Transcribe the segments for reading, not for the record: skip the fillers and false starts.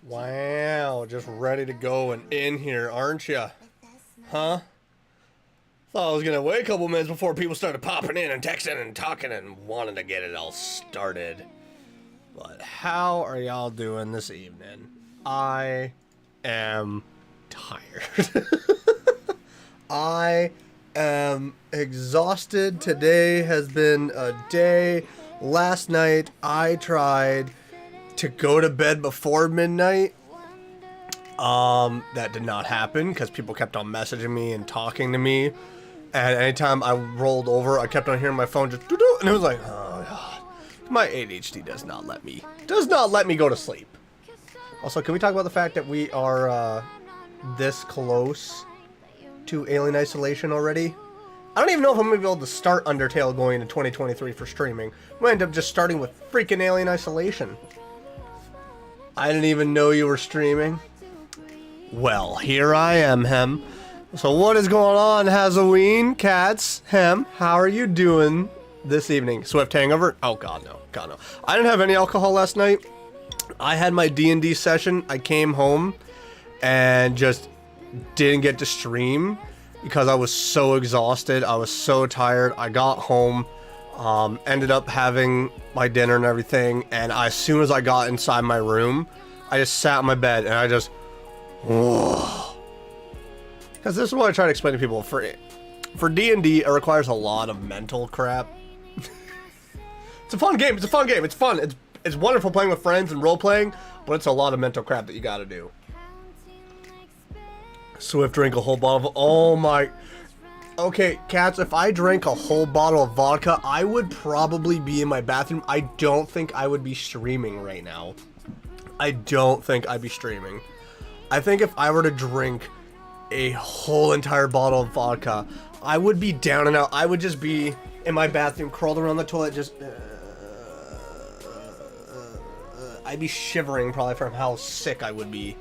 Wow, just ready to go and in here, aren't you? Huh? Thought I was gonna wait a couple minutes before people started popping in and texting and talking and wanting to get it all started. But how are y'all doing this evening? I am tired. I am exhausted. Today has been a day. Last night I tried to go to bed before midnight. That did not happen because people kept on messaging me and talking to me. And anytime I rolled over, I kept on hearing my phone just doo-doo, and it was like, oh god. My ADHD does not let me go to sleep. Also, can we talk about the fact that we are this close to Alien Isolation already? I don't even know if I'm going to be able to start Undertale going into 2023 for streaming. I'm going to end up just starting with freaking Alien Isolation. I didn't even know you were streaming. Well, here I am, Hem. So what is going on, Halloween, cats? Hem, how are you doing this evening? Swift hangover? Oh, God, no. God, no. I didn't have any alcohol last night. I had my D&D session. I came home and just didn't get to stream because I was so exhausted. I was so tired. I got home, ended up having my dinner and everything, and as soon as I got inside my room, I just sat in my bed and I just... Because this is what I try to explain to people. For D&D, it requires a lot of mental crap. It's a fun game. It's a fun game. It's fun. It's wonderful playing with friends and role-playing, but it's a lot of mental crap that you gotta do. Swift drink a whole bottle of... Oh my... Okay, cats, if I drank a whole bottle of vodka, I would probably be in my bathroom. I don't think I would be streaming right now. I don't think I'd be streaming. I think if I were to drink a whole entire bottle of vodka, I would be down and out. I would just be in my bathroom, curled around the toilet, just... I'd be shivering probably from how sick I would be.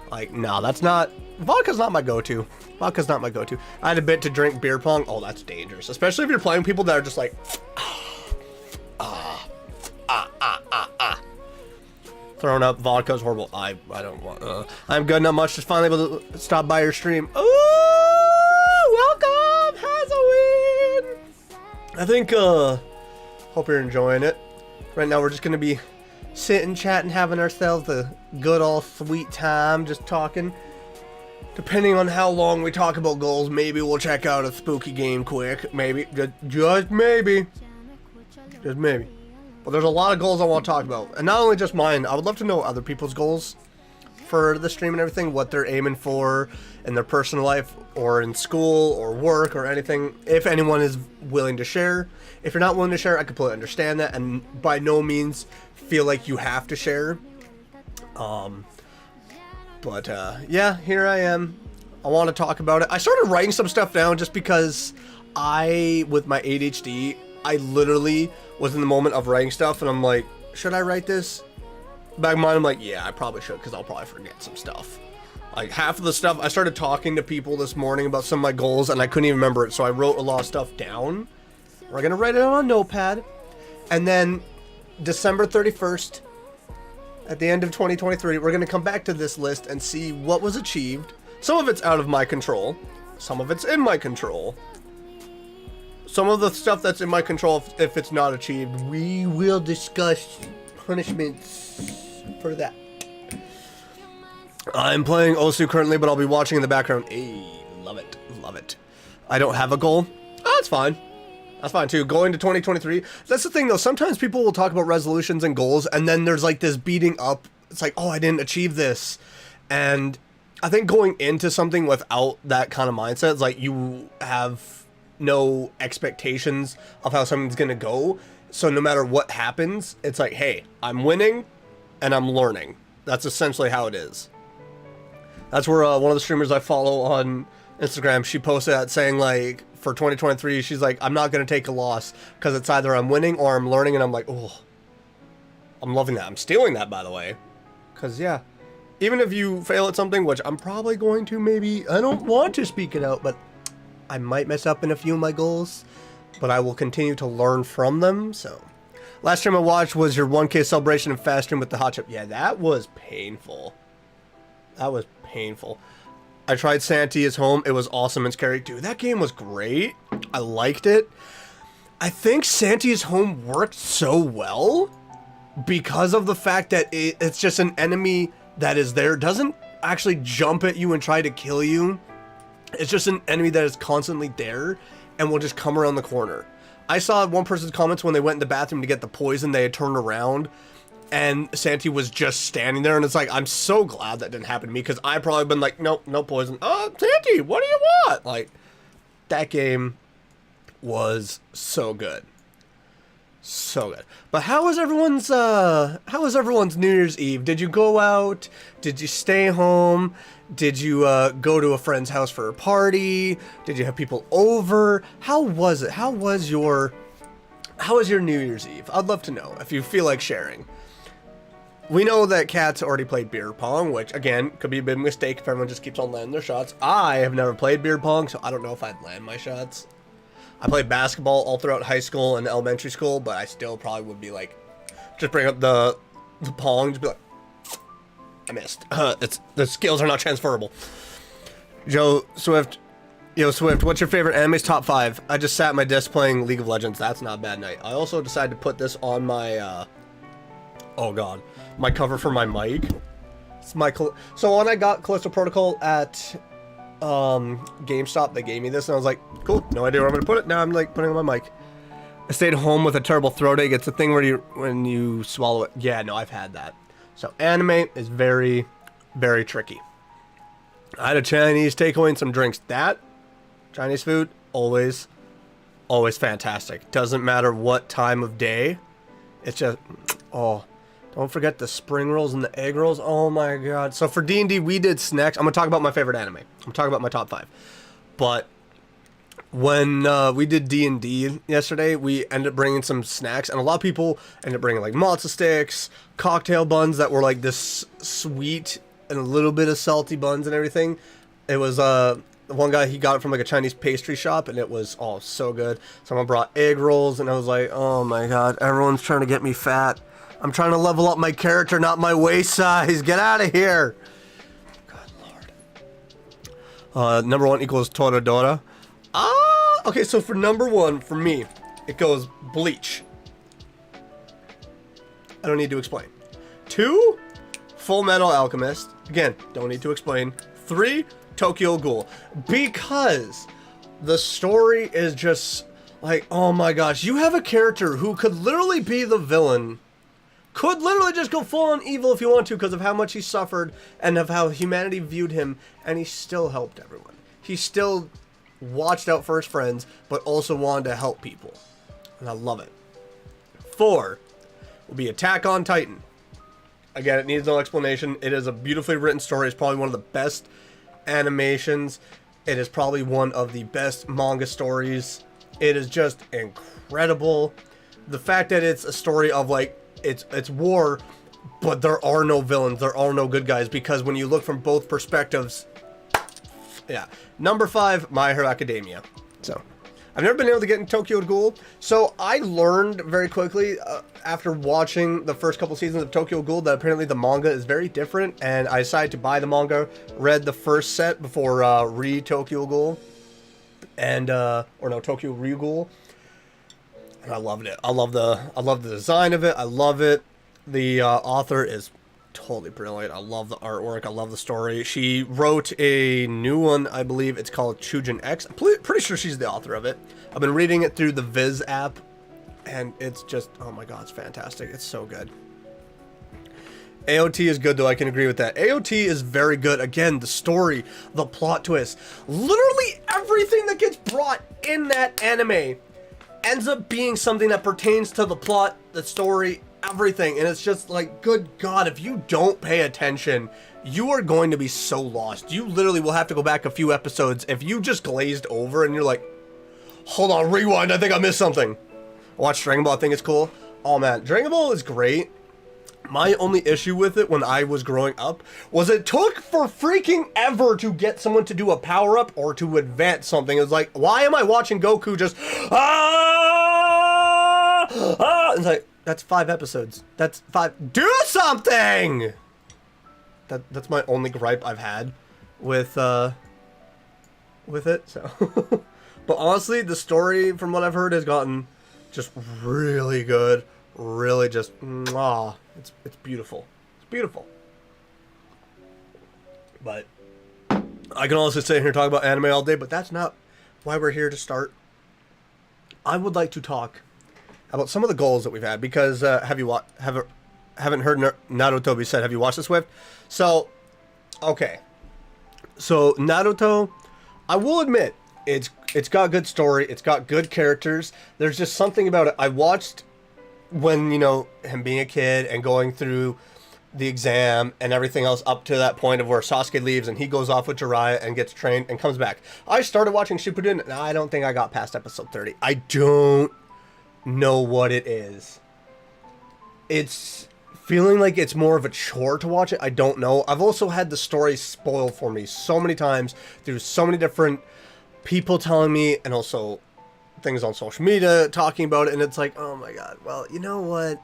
Like, no, that's not... Vodka's not my go-to. Vodka's not my go-to. I had a bit to drink beer pong. Oh, that's dangerous. Especially if you're playing people that are just like... Throwing up vodka's horrible. I don't want... I'm good, not much. Just finally able to stop by your stream. Ooh! Welcome! Halloween! I think, hope you're enjoying it. Right now, we're just gonna be sitting, chatting, having ourselves a good old sweet time, just talking. Depending on how long we talk about goals, maybe we'll check out a spooky game quick. Maybe. Just maybe. Just maybe. But there's a lot of goals I want to talk about. And not only just mine, I would love to know other people's goals for the stream and everything, what they're aiming for in their personal life or in school or work or anything. If anyone is willing to share. If you're not willing to share, I completely understand that, and by no means feel like you have to share. Yeah, here I am. I want to talk about it. I started writing some stuff down just because with my ADHD, I literally was in the moment of writing stuff, and I'm like, should I write this? Back in mind, I'm like, yeah, I probably should, because I'll probably forget some stuff. Like, half of the stuff, I started talking to people this morning about some of my goals, and I couldn't even remember it, so I wrote a lot of stuff down. We're going to write it on a notepad. And then, December 31st, at the end of 2023, we're going to come back to this list and see what was achieved. Some of it's out of my control. Some of it's in my control. Some of the stuff that's in my control, if it's not achieved, we will discuss punishments for that. I'm playing Osu currently, but I'll be watching in the background. Hey, love it, love it. I don't have a goal. Oh, that's fine. That's fine too. Going to 2023. That's the thing though. Sometimes people will talk about resolutions and goals, and then there's like this beating up. It's like, oh, I didn't achieve this. And I think going into something without that kind of mindset, it's like you have no expectations of how something's going to go. So no matter what happens, it's like, hey, I'm winning and I'm learning. That's essentially how it is. That's where one of the streamers I follow on Instagram, she posted that saying like, for 2023, she's like, I'm not going to take a loss because it's either I'm winning or I'm learning. And I'm like, oh, I'm loving that. I'm stealing that, by the way. Because, yeah, even if you fail at something, which I'm probably going to maybe, I don't want to speak it out, but I might mess up in a few of my goals, but I will continue to learn from them. So Last stream I watched was your 1K celebration and fast stream with the hot chip. Yeah, that was painful. That was painful. I tried Santa is Home. It was awesome and scary. Dude, that game was great. I liked it. I think Santa is Home worked so well because of the fact that it's just an enemy that is there. Doesn't actually jump at you and try to kill you. It's just an enemy that is constantly there and will just come around the corner. I saw one person's comments when they went in the bathroom to get the poison, they had turned around and Santi was just standing there, and it's like, I'm so glad that didn't happen to me, because I probably been like, nope, no poison. Oh, Santi, what do you want? Like, that game was so good. So good. But how was everyone's New Year's Eve? Did you go out? Did you stay home? Did you go to a friend's house for a party? Did you have people over? How was it? How was your New Year's Eve? I'd love to know if you feel like sharing. We know that Kat's already played beer pong, which again could be a big mistake if everyone just keeps on landing their shots. I have never played beer pong, so I don't know if I'd land my shots. I played basketball all throughout high school and elementary school, but I still probably would be like, just bring up the pong, just be like, I missed. The skills are not transferable. Joe Swift, what's your favorite anime's top 5? I just sat at my desk playing League of Legends. That's not a bad night. I also decided to put this on my, oh god, my cover for my mic. It's my, so when I got Callisto Protocol at GameStop, they gave me this and I was like, cool, no idea where I'm gonna put it. Now I'm like putting it on my mic. I stayed home with a terrible throat ache. It's a thing where when you swallow it. Yeah, no, I've had that. So anime is very, very tricky. I had a Chinese takeaway and some drinks. That Chinese food, always fantastic. Doesn't matter what time of day. It's just, oh, don't forget the spring rolls and the egg rolls. Oh my god. So for D&D, we did snacks. I'm gonna talk about my favorite anime. I'm talking about my top 5. But when we did D&D yesterday, we ended up bringing some snacks, and a lot of people ended up bringing like matzo sticks, cocktail buns that were like this sweet and a little bit of salty buns and everything. It was one guy, he got it from like a Chinese pastry shop, and it was so good. Someone brought egg rolls, and I was like, oh my god, everyone's trying to get me fat. I'm trying to level up my character, not my waist size. Get out of here. Good lord. Number 1 equals Toradora. Okay, so for number 1, for me, it goes Bleach. I don't need to explain. 2, Full Metal Alchemist. Again, don't need to explain. 3, Tokyo Ghoul. Because the story is just like, oh my gosh, you have a character who could literally be the villain. Could literally just go full on evil if you want to, because of how much he suffered and of how humanity viewed him, and he still helped everyone. He still watched out for his friends, but also wanted to help people. And I love it. 4 will be Attack on Titan. Again, it needs no explanation. It is a beautifully written story. It's probably one of the best animations. It is probably one of the best manga stories. It is just incredible. The fact that it's a story of like, it's war, but there are no villains, there are no good guys, because when you look from both perspectives, yeah. Number 5, My Hero Academia. So, I've never been able to get in Tokyo Ghoul, so I learned very quickly after watching the first couple seasons of Tokyo Ghoul that apparently the manga is very different, and I decided to buy the manga, read the first set before Tokyo Ghoul, and Tokyo Ryughoul. And I loved it. I love the design of it. I love it. The author is totally brilliant. I love the artwork. I love the story. She wrote a new one, I believe. It's called Chujin X. I'm pretty sure she's the author of it. I've been reading it through the Viz app, and it's just, oh my god, it's fantastic. It's so good. AOT is good, though. I can agree with that. AOT is very good. Again, the story, the plot twist, literally everything that gets brought in that anime ends up being something that pertains to the plot, the story, everything. And it's just like, good god, if you don't pay attention, you are going to be so lost. You literally will have to go back a few episodes if you just glazed over and you're like, hold on, rewind, I think I missed something. Watch Dragon Ball, I think it's cool. Oh man, Dragon Ball is great. My only issue with it when I was growing up was it took for freaking ever to get someone to do a power-up or to advance something. It was like, why am I watching Goku just, It's like, That's 5 episodes. That's 5. Do something! That's my only gripe I've had with it, so. But honestly, the story, from what I've heard, has gotten just really good. Really just, mwah. It's beautiful. It's beautiful. But I can honestly sit here and talk about anime all day, but that's not why we're here to start. I would like to talk about some of the goals that we've had, because haven't heard Naruto be said. Have you watched the Swift? So, okay. So Naruto, I will admit, it's got good story. It's got good characters. There's just something about it. I watched when, you know, him being a kid and going through the exam and everything else up to that point of where Sasuke leaves and he goes off with Jiraiya and gets trained and comes back. I started watching Shippuden and I don't think I got past episode 30. I don't know what it is. It's feeling like it's more of a chore to watch it. I don't know. I've also had the story spoiled for me so many times through so many different people telling me, and also things on social media talking about it, and it's like, oh my god, well, you know what?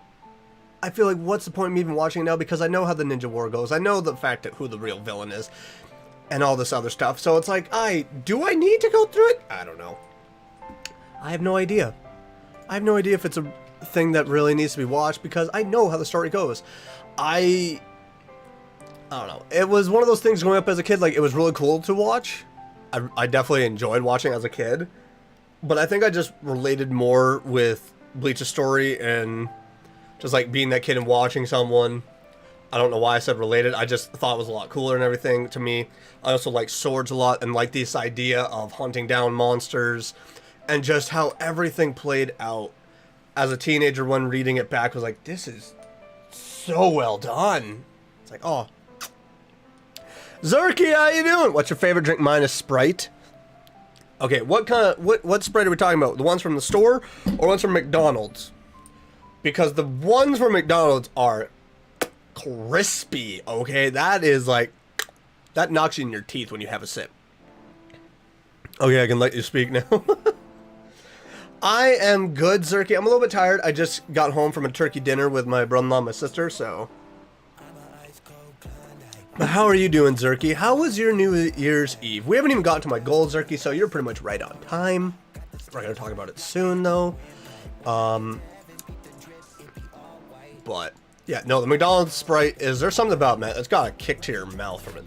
I feel like, what's the point of me even watching it now? Because I know how the Ninja War goes. I know the fact that who the real villain is and all this other stuff. So it's like, do I need to go through it? I don't know. I have no idea. I have no idea if it's a thing that really needs to be watched, because I know how the story goes. I don't know. It was one of those things growing up as a kid, like, it was really cool to watch. I definitely enjoyed watching as a kid. But I think I just related more with Bleach's story and just like being that kid and watching someone. I don't know why I said related. I just thought it was a lot cooler and everything to me. I also like swords a lot and like this idea of hunting down monsters and just how everything played out. As a teenager, when reading it back, was like, this is so well done. It's like, oh. Zerky, how you doing? What's your favorite drink minus Sprite? Okay, what Sprite are we talking about? The ones from the store or ones from McDonald's? Because the ones from McDonald's are crispy, okay? That is like, that knocks you in your teeth when you have a sip. Okay, I can let you speak now. I am good, Zerky. I'm a little bit tired. I just got home from a turkey dinner with my brother-in-law and my sister, so. But how are you doing, Zerky? How was your New Year's Eve? We haven't even gotten to my goal, Zerky, so you're pretty much right on time. We're going to talk about it soon, though. But, yeah, no, the McDonald's Sprite is, there's something about, man, it's got a kick to your mouth from it.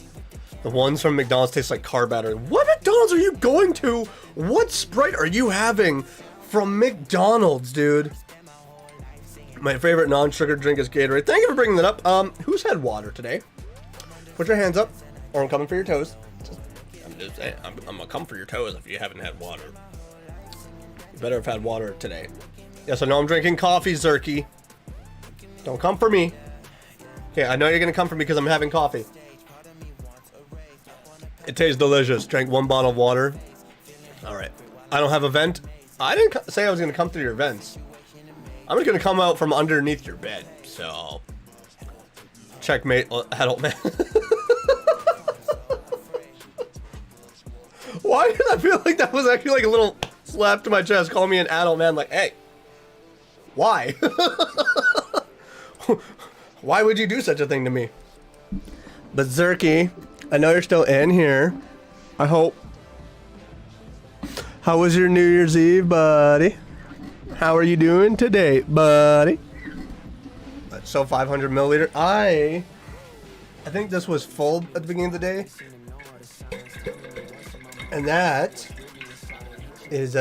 The ones from McDonald's taste like car battery. What McDonald's are you going to? What Sprite are you having from McDonald's, dude? My favorite non-sugar drink is Gatorade. Thank you for bringing that up. Who's had water today? Put your hands up, or I'm coming for your toes. I'm just saying, I'm gonna come for your toes if you haven't had water. You better have had water today. Yes, I know I'm drinking coffee, Zerky. Don't come for me. Okay, I know you're gonna come for me because I'm having coffee. It tastes delicious. Drank 1 bottle of water. Alright. I don't have a vent. I didn't say I was gonna come through your vents. I'm just gonna come out from underneath your bed, so. Checkmate, adult man. Why did I feel like that was actually like a little slap to my chest, calling me an adult man, like, hey, why? Why would you do such a thing to me? But Zerky, I know you're still in here. I hope. How was your New Year's Eve, buddy? How are you doing today, buddy? So 500 milliliter. I think this was full at the beginning of the day. And that is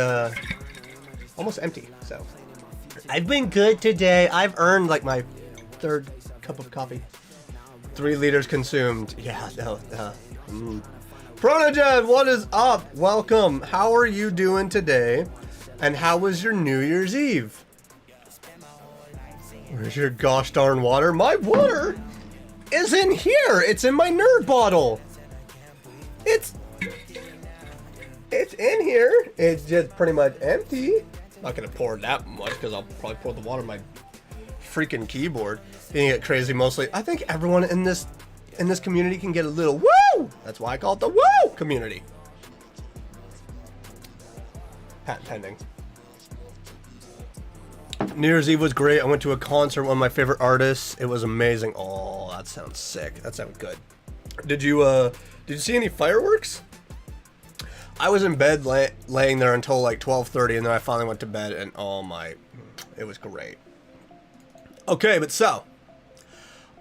almost empty. So I've been good today. I've earned like my 3rd cup of coffee. 3 liters consumed. Yeah, no. Pronajev, what is up? Welcome. How are you doing today? And how was your New Year's Eve? Where's your gosh darn water? My water is in here. It's in my nerd bottle. It's in here. It's just pretty much empty. Not gonna pour that much because I'll probably pour the water on my freaking keyboard. Being it crazy mostly. I think everyone in this community can get a little woo. That's why I call it the woo community. Patent pending. New Year's Eve was great. I went to a concert, one of my favorite artists. It was amazing. Oh, that sounds sick. That sounds good. Did you see any fireworks? I was in bed laying there until like 12:30, and then I finally went to bed, and oh my, it was great. Okay, but so,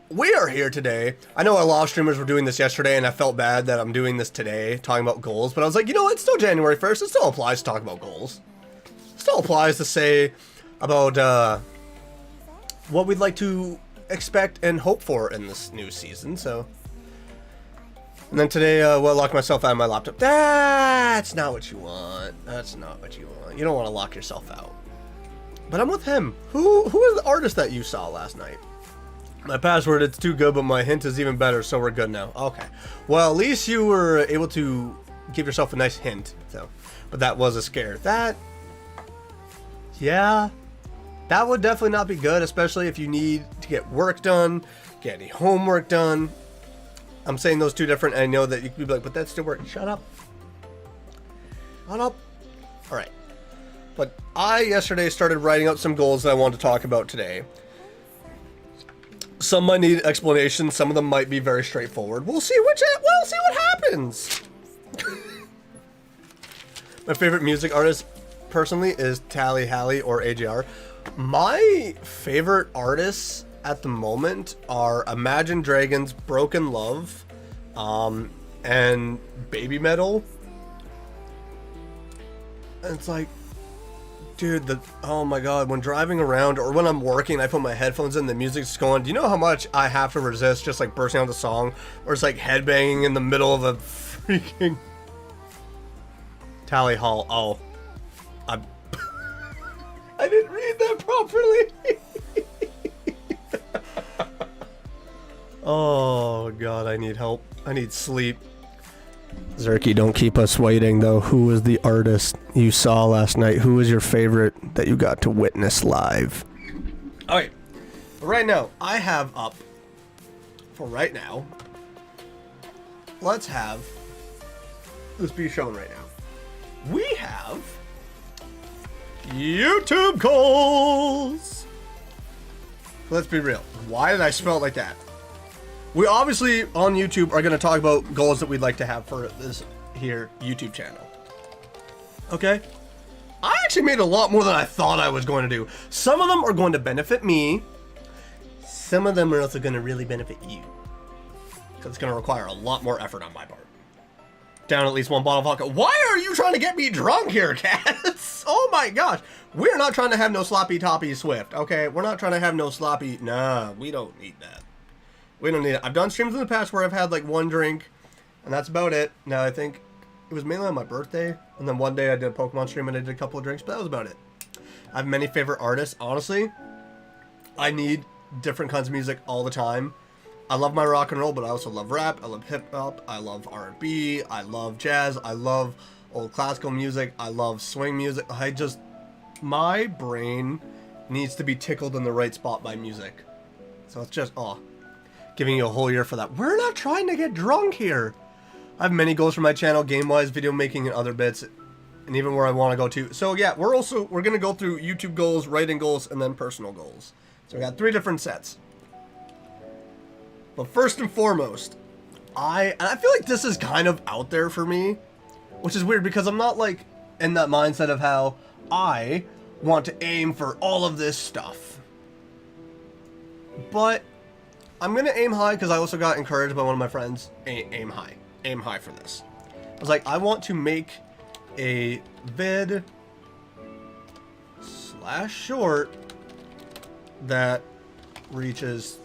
we are here today. I know a lot of streamers were doing this yesterday, and I felt bad that I'm doing this today, talking about goals, but I was like, you know what, it's still January 1st, it still applies to talk about goals. It still applies to say about what we'd like to expect and hope for in this new season, so. And then today, I locked myself out of my laptop. That's not what you want. That's not what you want. You don't want to lock yourself out. But I'm with him. Who is the artist that you saw last night? My password, it's too good, but my hint is even better, so we're good now. Okay. Well, at least you were able to give yourself a nice hint. So, but that was a scare. Yeah. That would definitely not be good, especially if you need to get work done, get any homework done. I'm saying those two different, and I know that you could be like, but that's still working. Shut up. Shut up. All right. But I yesterday started writing out some goals that I want to talk about today. Some might need explanation. Some of them might be very straightforward. We'll see what happens. My favorite music artist, personally, is Tally Hally or AJR. My favorite artists at the moment are Imagine Dragons, Broken Love, and Baby Metal. And it's like, dude, oh my god, when driving around or when I'm working, I put my headphones in, the music's going. Do you know how much I have to resist just like bursting out the song, or it's like headbanging in the middle of a freaking Tally Hall? Oh, I didn't read that properly. Oh god, I need help. I need sleep. Zerky, don't keep us waiting though. Who was the artist you saw last night? Who was your favorite that you got to witness live? Alright, right now, I have up, for right now, let's have this be shown right now. We have YouTube goals. Let's be real. Why did I spell it like that? We obviously, on YouTube, are going to talk about goals that we'd like to have for this here YouTube channel. Okay? I actually made a lot more than I thought I was going to do. Some of them are going to benefit me. Some of them are also going to really benefit you. Because it's going to require a lot more effort on my part. Down at least one bottle of vodka. Why are you trying to get me drunk here, cats? Oh my gosh. We're not trying to have no sloppy toppy Swift, okay? We're not trying to have no sloppy... Nah, we don't need that. We don't need it. I've done streams in the past where I've had like one drink, and that's about it. Now I think it was mainly on my birthday, and then one day I did a Pokemon stream and I did a couple of drinks, but that was about it. I have many favorite artists. Honestly, I need different kinds of music all the time. I love my rock and roll, but I also love rap. I love hip hop. I love R&B. I love jazz. I love old classical music. I love swing music. My brain needs to be tickled in the right spot by music. So it's just, giving you a whole year for that. We're not trying to get drunk here. I have many goals for my channel, game-wise, video making, and other bits, and even where I want to go to. So yeah, we're going to go through YouTube goals, writing goals, and then personal goals. So we got 3 different sets. But first and foremost, I feel like this is kind of out there for me, which is weird because I'm not like in that mindset of how I want to aim for all of this stuff. But I'm going to aim high because I also got encouraged by one of my friends. Aim high. Aim high for this. I was like, I want to make a vid / short that reaches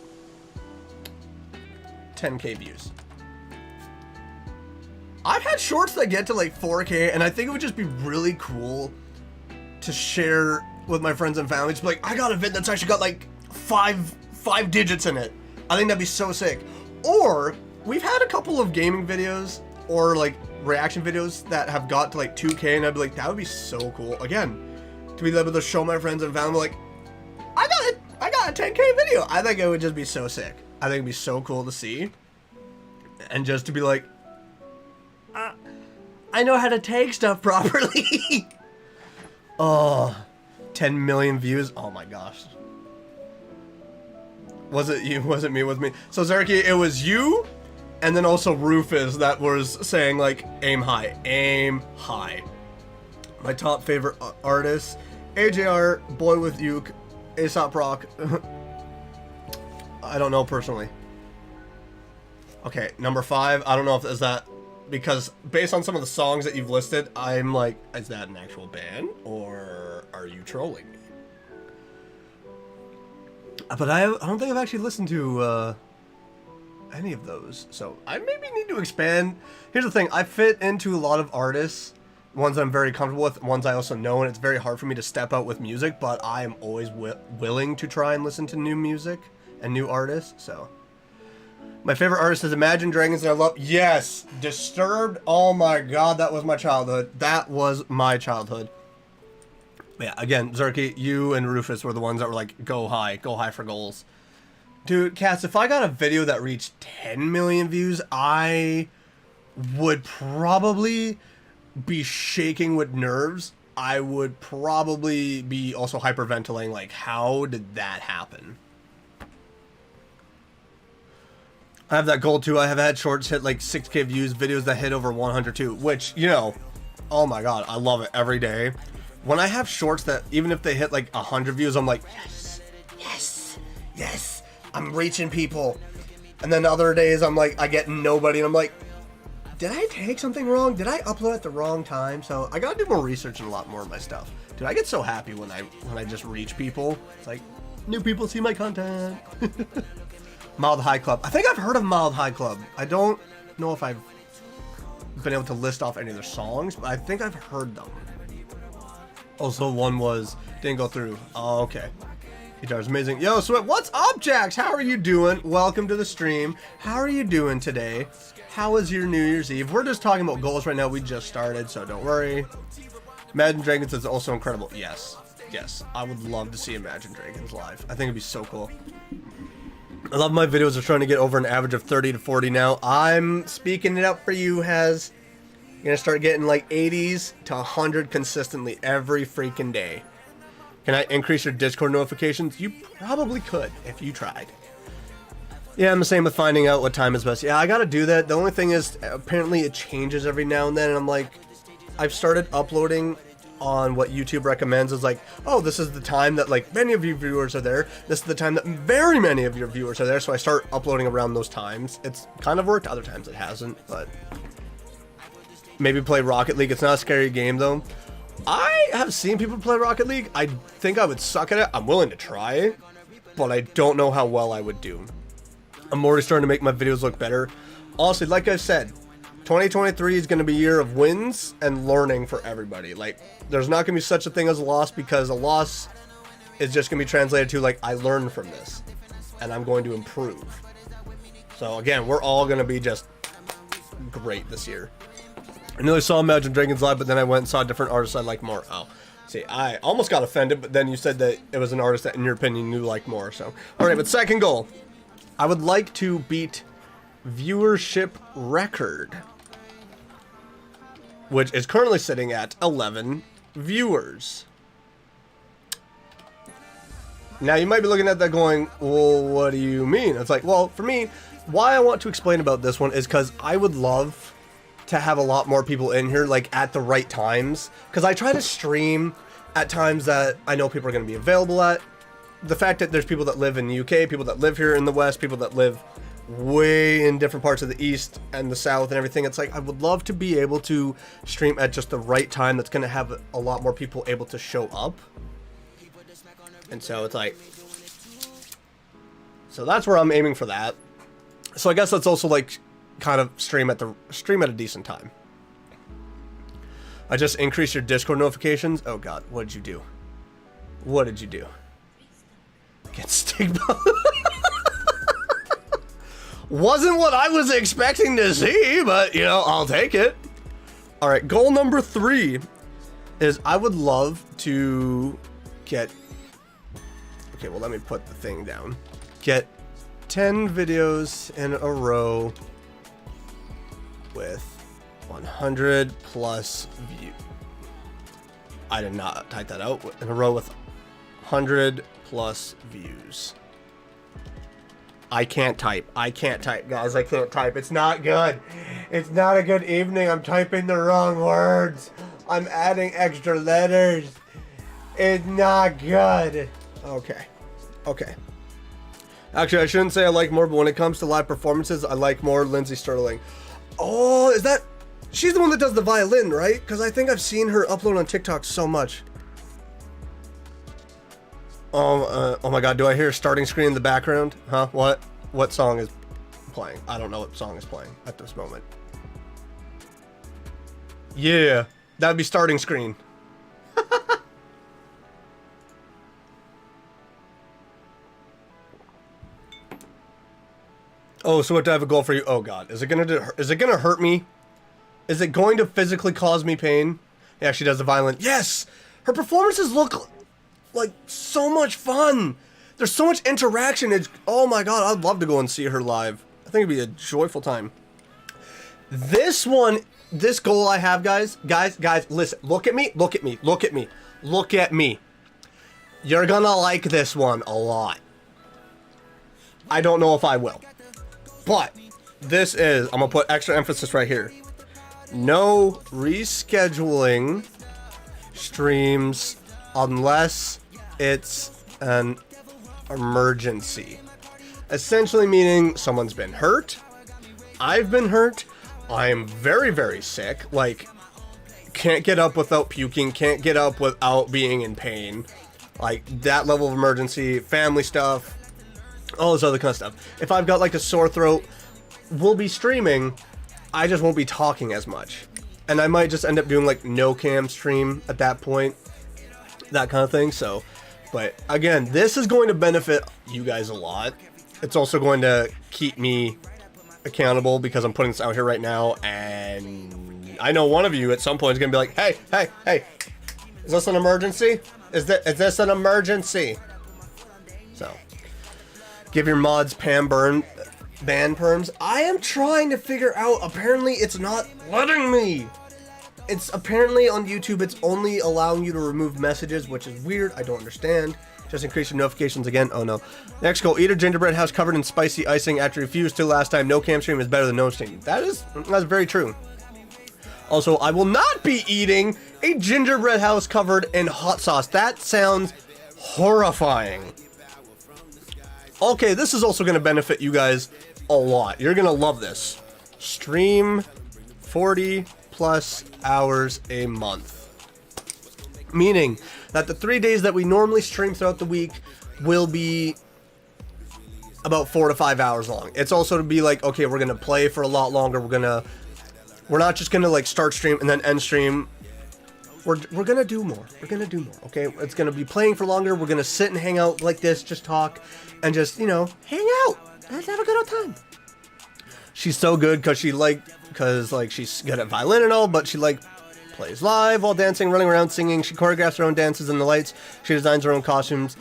10k views. I've had shorts that get to like 4k, and I think it would just be really cool to share with my friends and family. Just be like, I got a vid that's actually got like five digits in it. I think that'd be so sick. Or we've had a couple of gaming videos or like reaction videos that have got to like 2k, and I'd be like, that would be so cool. Again, to be able to show my friends and family like, I got a 10k video. I think it would just be so sick. I think it'd be so cool to see. And just to be like, I know how to take stuff properly. Oh, 10 million views. Oh my gosh. Was it you? Was it me? Was me? So Zerky, it was you, and then also Rufus that was saying like, aim high, aim high. My top favorite artists: AJR, Boy with Uke, Aesop Rock. I don't know personally. Okay, number 5. I don't know if is that because based on some of the songs that you've listed, I'm like, is that an actual band or are you trolling me? But I don't think I've actually listened to any of those, so I maybe need to expand. Here's the thing: I fit into a lot of artists, ones I'm very comfortable with, ones I also know, and it's very hard for me to step out with music. But I am always willing to try and listen to new music and new artists. So my favorite artist is Imagine Dragons, and I love Disturbed. Oh my god, that was my childhood. That was my childhood. Yeah, again, Zerky, you and Rufus were the ones that were like, go high for goals. Dude, Cass, if I got a video that reached 10 million views, I would probably be shaking with nerves. I would probably be also hyperventilating, like, how did that happen? I have that goal too. I have had shorts hit like 6K views, videos that hit over 100 too, which, you know, oh my god, I love it every day. When I have shorts that, even if they hit like 100 views, I'm like, yes, yes, yes, I'm reaching people. And then other days I'm like, I get nobody, and I'm like, did I take something wrong? Did I upload at the wrong time? So I gotta do more research and a lot more of my stuff. Dude, I get so happy when I just reach people. It's like, new people see my content. Mild High Club. I think I've heard of Mild High Club. I don't know if I've been able to list off any of their songs, but I think I've heard them. Also, one didn't go through. Oh, okay. Guitar's amazing. Yo, Sweat, what's up, Jax? How are you doing? Welcome to the stream. How are you doing today? How was your New Year's Eve? We're just talking about goals right now. We just started, so don't worry. Imagine Dragons is also incredible. Yes. Yes. I would love to see Imagine Dragons live. I think it'd be so cool. I love my videos. Are trying to get over an average of 30 to 40 now. I'm speaking it up for you, Has. You're gonna start getting like 80s to 100 consistently every freaking day. Can I increase your Discord notifications? You probably could if you tried. Yeah, I'm the same with finding out what time is best. Yeah, I gotta do that. The only thing is, apparently it changes every now and then, and I'm like, I've started uploading on what YouTube recommends. Is like, oh, this is the time that like many of your viewers are there. This is the time that very many of your viewers are there. So I start uploading around those times. It's kind of worked. Other times it hasn't, but maybe play Rocket League. It's not a scary game though. I have seen people play Rocket League. I think I would suck at it. I'm willing to try, but I don't know how well I would do. I'm already starting to make my videos look better. Honestly, like I said, 2023 is going to be a year of wins and learning for everybody. Like, there's not going to be such a thing as a loss, because a loss is just going to be translated to, like, I learned from this, and I'm going to improve. So, again, we're all going to be just great this year. I nearly saw Imagine Dragons live, but then I went and saw a different artist I like more. Oh, see, I almost got offended, but then you said that it was an artist that, in your opinion, you like more. So, all right, but second goal. I would like to beat viewership record, which is currently sitting at 11 viewers. Now, you might be looking at that going, well, what do you mean? It's like, well, for me, why I want to explain about this one is because I would love to have a lot more people in here, like, at the right times. Because I try to stream at times that I know people are going to be available at. The fact that there's people that live in the UK, people that live here in the West, people that live way in different parts of the East and the South and everything. It's like, I would love to be able to stream at just the right time that's going to have a lot more people able to show up. And so it's like, so that's where I'm aiming for that. So I guess let's also like kind of stream at a decent time. I just increased your Discord notifications. Oh God, what did you do? What did you do? Get stigma. Wasn't what I was expecting to see, but, you know, I'll take it. All right, goal number 3 is I would love to get... Okay, well, let me put the thing down. Get 10 videos in a row with 100 plus views. I did not type that out. In a row with 100 plus views. I can't type. I can't type, guys. I can't type. It's not good. It's not a good evening. I'm typing the wrong words. I'm adding extra letters. It's not good. Okay. Okay. Actually, I shouldn't say I like more, but when it comes to live performances, I like more Lindsay Sterling. Oh, is that... She's the one that does the violin, right? Because I think I've seen her upload on TikTok so much. Oh my god, do I hear a starting screen in the background? Huh? What? What song is playing? I don't know what song is playing at this moment. Yeah, that'd be starting screen. Oh, so what do I have a goal for you? Oh god, is it gonna hurt me? Is it going to physically cause me pain? Yeah, she does the violin. Yes! Her performances look like so much fun. There's so much interaction. It's, oh my god, I'd love to go and see her live. I think it'd be a joyful time. This one, this goal I have, guys, listen, look at me, look at me, look at me, look at me. You're gonna like this one a lot. I don't know if I will. But this is, I'm gonna put extra emphasis right here. No rescheduling streams unless it's an emergency. Essentially meaning someone's been hurt. I've been hurt. I'm very, very sick. Like, can't get up without puking. Can't get up without being in pain. Like, that level of emergency. Family stuff. All this other kind of stuff. If I've got like a sore throat, we'll be streaming. I just won't be talking as much. And I might just end up doing like no cam stream at that point. That kind of thing. So, but again, this is going to benefit you guys a lot. It's also going to keep me accountable because I'm putting this out here right now. And I know one of you at some point is going to be like, hey, is this an emergency? Is this an emergency? So, give your mods ban perms. I am trying to figure out, apparently it's not letting me. It's apparently on YouTube, it's only allowing you to remove messages, which is weird. I don't understand. Just increase your notifications again. Oh no. Next goal, eat a gingerbread house covered in spicy icing after you refused to last time. No cam stream is better than no stream. That's very true. Also, I will not be eating a gingerbread house covered in hot sauce. That sounds horrifying. Okay, this is also going to benefit you guys a lot. You're going to love this. Stream 40 plus hours a month. Meaning that the 3 days that we normally stream throughout the week will be about 4 to 5 hours long. It's also to be like, okay, we're going to play for a lot longer. We're not just going to like start stream and then end stream. We're going to do more. We're going to do more, okay? It's going to be playing for longer. We're going to sit and hang out like this, just talk, and just, you know, hang out. Let's have a good old time. She's so good because she's good at violin and all, but she, like, plays live while dancing, running around, singing. She choreographs her own dances in the lights. She designs her own costumes.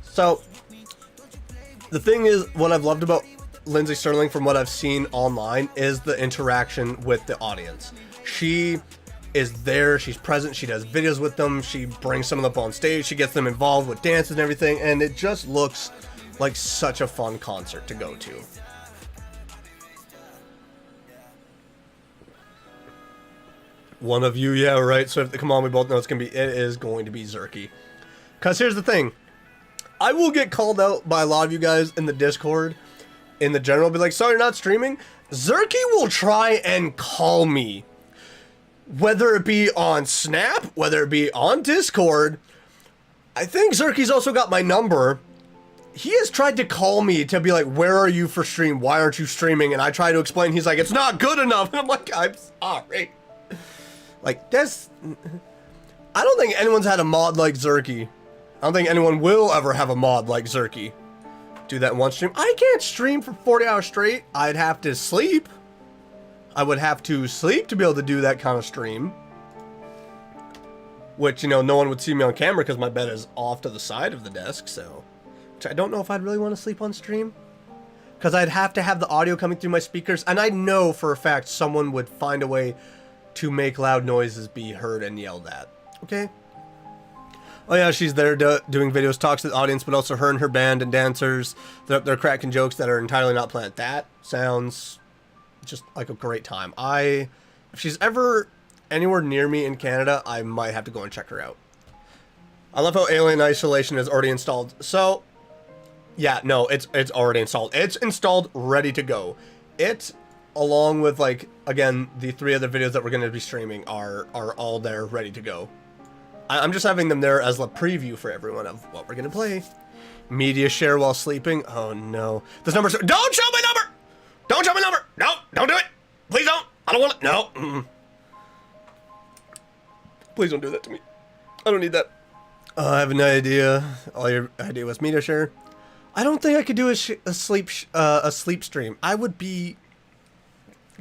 So, the thing is, what I've loved about Lindsay Sterling from what I've seen online is the interaction with the audience. She is there, she's present, she does videos with them, she brings some of them up on stage, she gets them involved with dances and everything, and it just looks like such a fun concert to go to. One of you, yeah, right, so come on, we both know it is going to be Zerky. Because here's the thing, I will get called out by a lot of you guys in the Discord, in the general, be like, so you're not streaming? Zerky will try and call me. Whether it be on Snap, whether it be on Discord. I think Zerky's also got my number. He has tried to call me to be like, where are you for stream? Why aren't you streaming? And I try to explain. He's like, it's not good enough. And I'm like, I'm sorry. Like, this... I don't think anyone's had a mod like Zerky. I don't think anyone will ever have a mod like Zerky. Do that in one stream. I can't stream for 40 hours straight. I'd have to sleep. I would have to sleep to be able to do that kind of stream. Which, you know, no one would see me on camera because my bed is off to the side of the desk, so... Which I don't know if I'd really want to sleep on stream. Because I'd have to have the audio coming through my speakers, and I know for a fact someone would find a way to make loud noises be heard and yelled at. Okay. Oh yeah, she's there doing videos, talks to the audience, but also her and her band and dancers. They're cracking jokes that are entirely not planned. That sounds just like a great time. If she's ever anywhere near me in Canada, I might have to go and check her out. I love how Alien Isolation is already installed. So, yeah, no, it's already installed. It's installed, ready to go. It, along with, like, again, the 3 other videos that we're going to be streaming are all there, ready to go. I'm just having them there as a preview for everyone of what we're going to play. Media share while sleeping. Oh, no. This number's... Don't show my number! Don't show my number! No, don't do it! Please don't! I don't want it! No! Mm-mm. Please don't do that to me. I don't need that. I have an idea. All your idea was media share. I don't think I could do a sleep stream. I would be...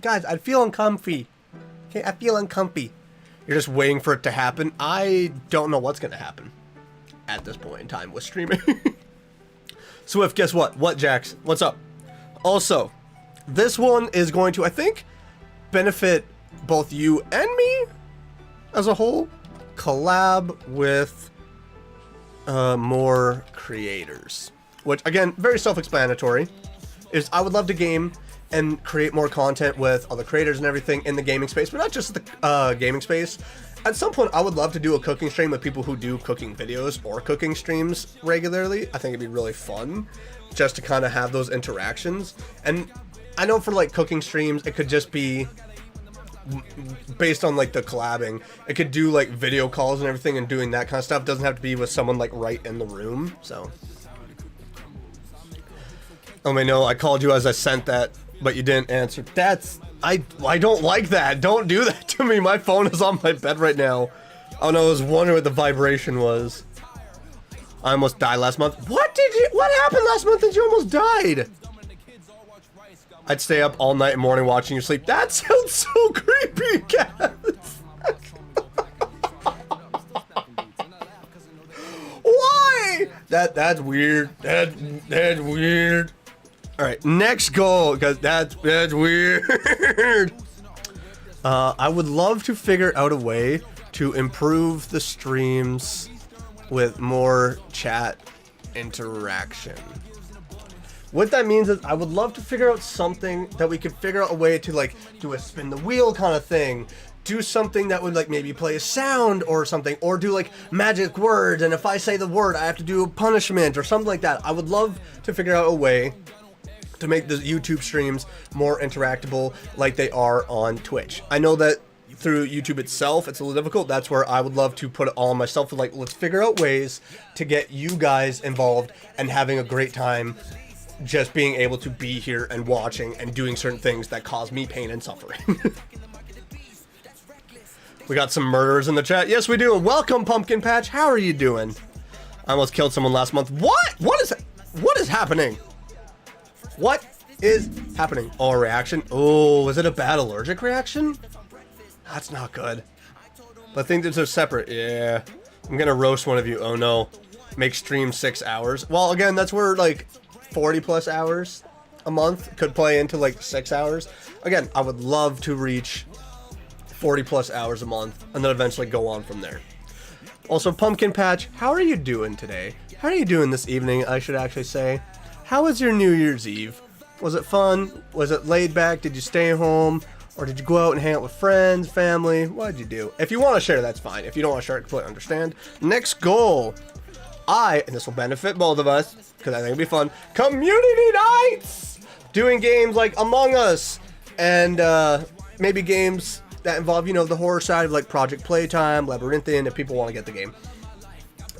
Guys, I'd feel uncomfy. Okay, I feel uncomfy. You're just waiting for it to happen. I don't know what's going to happen at this point in time with streaming. Swift, guess what? What, Jax? What's up? Also, this one is going to, I think, benefit both you and me as a whole. Collab with more creators. Which, again, very self-explanatory. Is I would love to game and create more content with other creators and everything in the gaming space, but not just the gaming space. At some point, I would love to do a cooking stream with people who do cooking videos or cooking streams regularly. I think it'd be really fun just to kind of have those interactions. And I know for like cooking streams, it could just be based on like the collabing. It could do like video calls and everything and doing that kind of stuff. It doesn't have to be with someone like right in the room. So, oh, I know I called you as I sent that, but you didn't answer. I don't like that. Don't do that to me. My phone is on my bed right now. Oh no, I was wondering what the vibration was. I almost died last month. What happened last month that you almost died? I'd stay up all night and morning watching you sleep. That sounds so creepy, Cass. Why? That's weird. That's weird. All right, next goal, because that's weird. I would love to figure out a way to improve the streams with more chat interaction. What that means is I would love to figure out something that we could figure out a way to like do a spin the wheel kind of thing. Do something that would like maybe play a sound or something, or do like magic words, and if I say the word I have to do a punishment or something like that. I would love to figure out a way to make the YouTube streams more interactable like they are on Twitch. I know that through YouTube itself, it's a little difficult. That's where I would love to put it all on myself. Like, let's figure out ways to get you guys involved and having a great time just being able to be here and watching and doing certain things that cause me pain and suffering. We got some murderers in the chat. Yes, we do. Welcome, Pumpkin Patch. How are you doing? I almost killed someone last month. What? What is happening? What is happening? Oh, a reaction? Oh, is it a bad allergic reaction? That's not good. But I think they're separate. Yeah. I'm gonna roast one of you. Oh no. Make stream 6 hours. Well, again, that's where like 40 plus hours a month could play into like 6 hours. Again, I would love to reach 40 plus hours a month and then eventually go on from there. Also, Pumpkin Patch, how are you doing today? How are you doing this evening, I should actually say? How was your New Year's Eve? Was it fun? Was it laid back? Did you stay home? Or did you go out and hang out with friends, family? What did you do? If you want to share, that's fine. If you don't want to share, I completely understand. Next goal. And this will benefit both of us, because I think it'll be fun. Community nights! Doing games like Among Us, and maybe games that involve, you know, the horror side of like Project Playtime, Labyrinthian, if people want to get the game.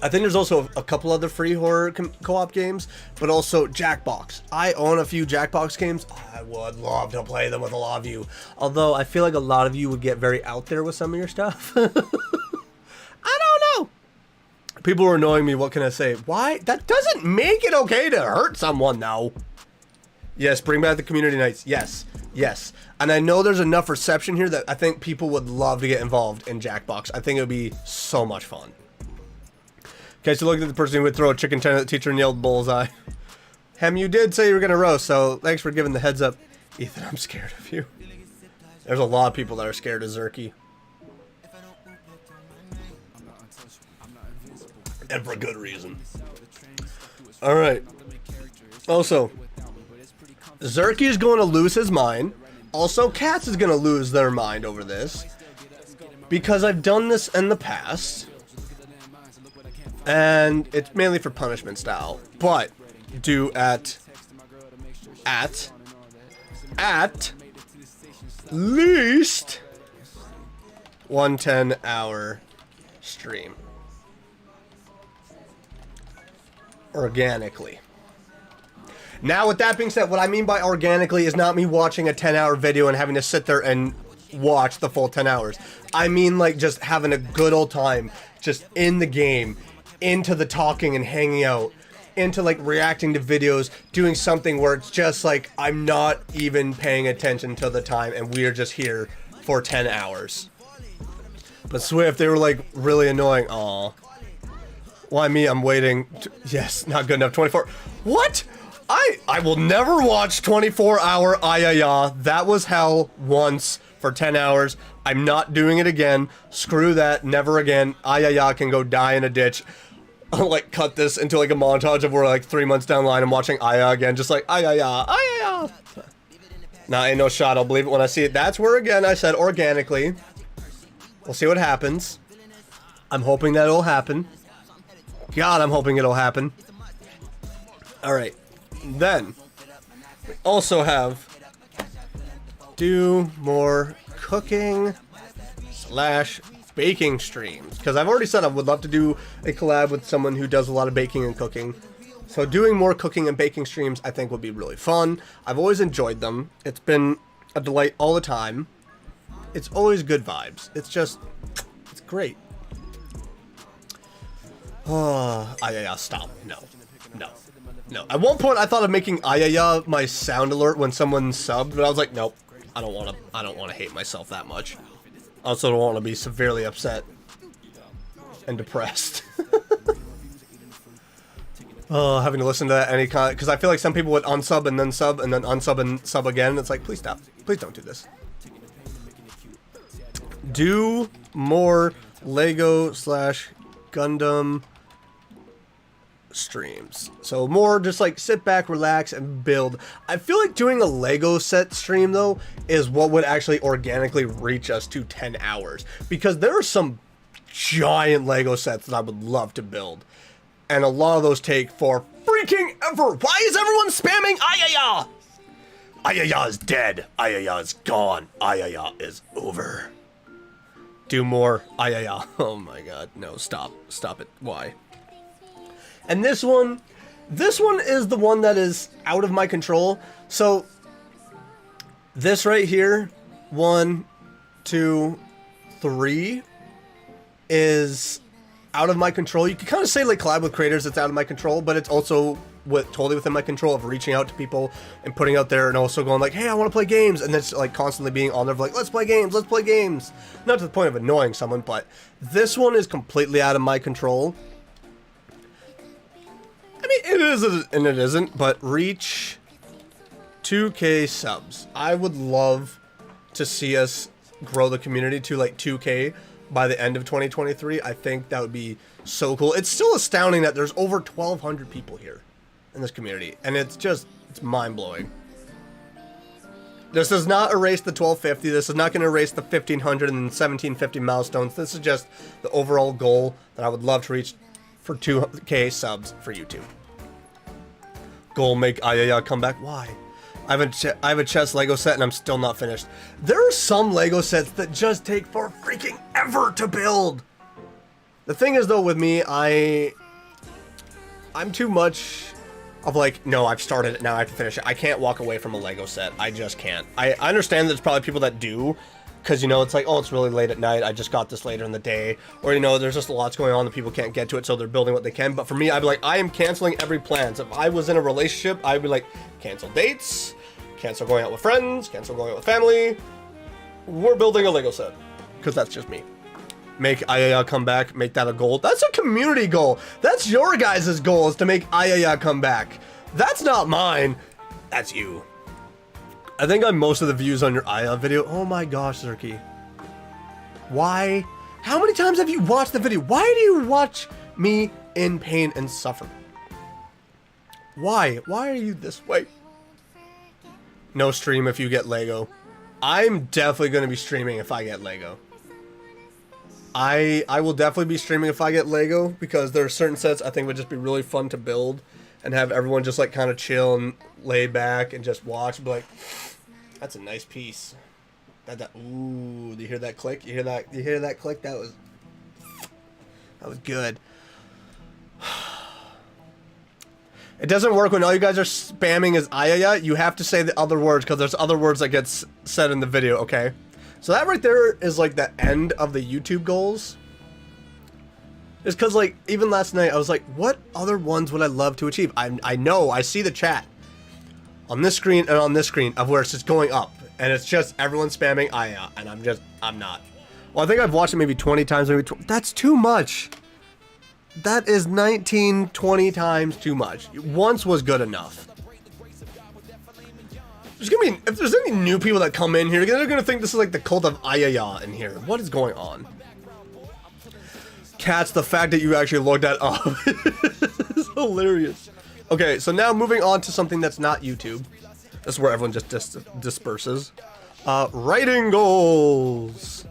I think there's also a couple other free horror co-op games, but also Jackbox. I own a few Jackbox games. I would love to play them with a lot of you. Although I feel like a lot of you would get very out there with some of your stuff. I don't know. People are annoying me. What can I say? Why? That doesn't make it okay to hurt someone, though. Yes, bring back the community nights. Yes, yes. And I know there's enough reception here that I think people would love to get involved in Jackbox. I think it would be so much fun. Okay, so look at the person who would throw a chicken ten at the teacher and yelled bullseye. Hem, you did say you were going to roast, so thanks for giving the heads up. Ethan, I'm scared of you. There's a lot of people that are scared of Zerky. and for good reason. All right. Also, Zerky is going to lose his mind. Also, Cats is going to lose their mind over this. Because I've done this in the past. And it's mainly for punishment style. But do at least 1 10-hour stream. Organically. Now, with that being said, what I mean by organically is not me watching a 10-hour video and having to sit there and watch the full 10 hours. I mean, like, just having a good old time, just in the game, into the talking and hanging out, into, like, reacting to videos, doing something where it's just, like, I'm not even paying attention to the time, and we are just here for 10 hours. But Swift, they were, like, really annoying. Aw. Why me? I'm waiting. Yes, not good enough. 24. What? I will never watch 24-hour Ayaya. That was hell once for 10 hours. I'm not doing it again. Screw that. Never again. Ayaya can go die in a ditch. I'll, like, cut this into, like, a montage of where, like, 3 months down the line I'm watching Ayaya again. Just like, Ayaya, Ayaya. Nah, ain't no shot. I'll believe it when I see it. That's where, again, I said organically. We'll see what happens. I'm hoping that it'll happen. God, I'm hoping it'll happen. Alright. Then, we also have do more cooking / baking streams. Because I've already said I would love to do a collab with someone who does a lot of baking and cooking. So doing more cooking and baking streams I think would be really fun. I've always enjoyed them. It's been a delight all the time. It's always good vibes. It's just, it's great. Oh, Ayaya, stop. No. No. No. At one point I thought of making Ayaya my sound alert when someone subbed, but I was like, nope. I don't want to hate myself that much. I also don't want to be severely upset and depressed. Oh, having to listen to that any kind, because I feel like some people would unsub and then sub and then unsub and sub again. It's like, please stop. Please don't do this. Do more Lego / Gundam streams. So more just like sit back, relax, and build. I feel like doing a Lego set stream though is what would actually organically reach us to 10 hours. Because there are some giant Lego sets that I would love to build. And a lot of those take for freaking ever. Why is everyone spamming Ayaya? Ayaya is dead. Ayaya is gone. Ayaya is over. Do more Ayaya. Oh my god. No, stop. Stop it. Why? And this one is the one that is out of my control. So, this right here, 1, 2, 3, is out of my control. You can kind of say like collab with creators, it's out of my control, but it's also totally within my control of reaching out to people and putting out there and also going like, hey, I want to play games, and it's like constantly being on there like, let's play games, let's play games. Not to the point of annoying someone, but this one is completely out of my control. I mean, it is and it isn't, but reach 2K subs. I would love to see us grow the community to like 2K by the end of 2023. I think that would be so cool. It's still astounding that there's over 1,200 people here in this community, and it's mind-blowing. This does not erase the 1,250. This is not going to erase the 1,500 and 1,750 milestones. This is just the overall goal that I would love to reach for 2K subs for YouTube. Goal, make Ayaya come back. Why? I have a chess Lego set and I'm still not finished. There are some Lego sets that just take for freaking ever to build. The thing is though with me, I'm too much of like, no, I've started it, now I have to finish it. I can't walk away from a Lego set. I just can't. I understand that there's probably people that do, because, you know, it's like, oh, it's really late at night, I just got this later in the day, or, you know, there's just lots going on that people can't get to it, so they're building what they can. But for me, I'd be like, I am canceling every plan. So if I was in a relationship, I'd be like, cancel dates, cancel going out with friends, cancel going out with family. We're building a Lego set, because that's just me. Make Ayaya come back, make that a goal. That's a community goal. That's your guys' goal, is to make Ayaya come back. That's not mine. That's you. I think on most of the views on your Ayaya video. Oh my gosh, Zerky. Why? How many times have you watched the video? Why do you watch me in pain and suffering. Why? Why are you this way? No stream if you get Lego. I'm definitely going to be streaming if I get Lego. I will definitely be streaming if I get Lego, because there are certain sets I think would just be really fun to build and have everyone just like kind of chill and lay back and just watch and be like, that's a nice piece. Ooh, do you hear that click? You hear that? You hear that click? That was good. It doesn't work when all you guys are spamming is ayaya. You have to say the other words, because there's other words that get said in the video, okay? So that right there is like the end of the YouTube goals. It's because like, even last night I was like, what other ones would I love to achieve? I know, I see the chat on this screen and on this screen of where it's just going up. And it's just everyone spamming ayaya, and I'm not. Well, I think I've watched it maybe 20 times, maybe that's too much. That is 19, 20 times too much. Once was good enough. There's gonna be, if there's any new people that come in here, they're gonna think this is like the cult of Ayaya in here. What is going on? Cats, the fact that you actually looked that up is hilarious. Okay, so now moving on to something that's not YouTube. This is where everyone just disperses. Writing goals.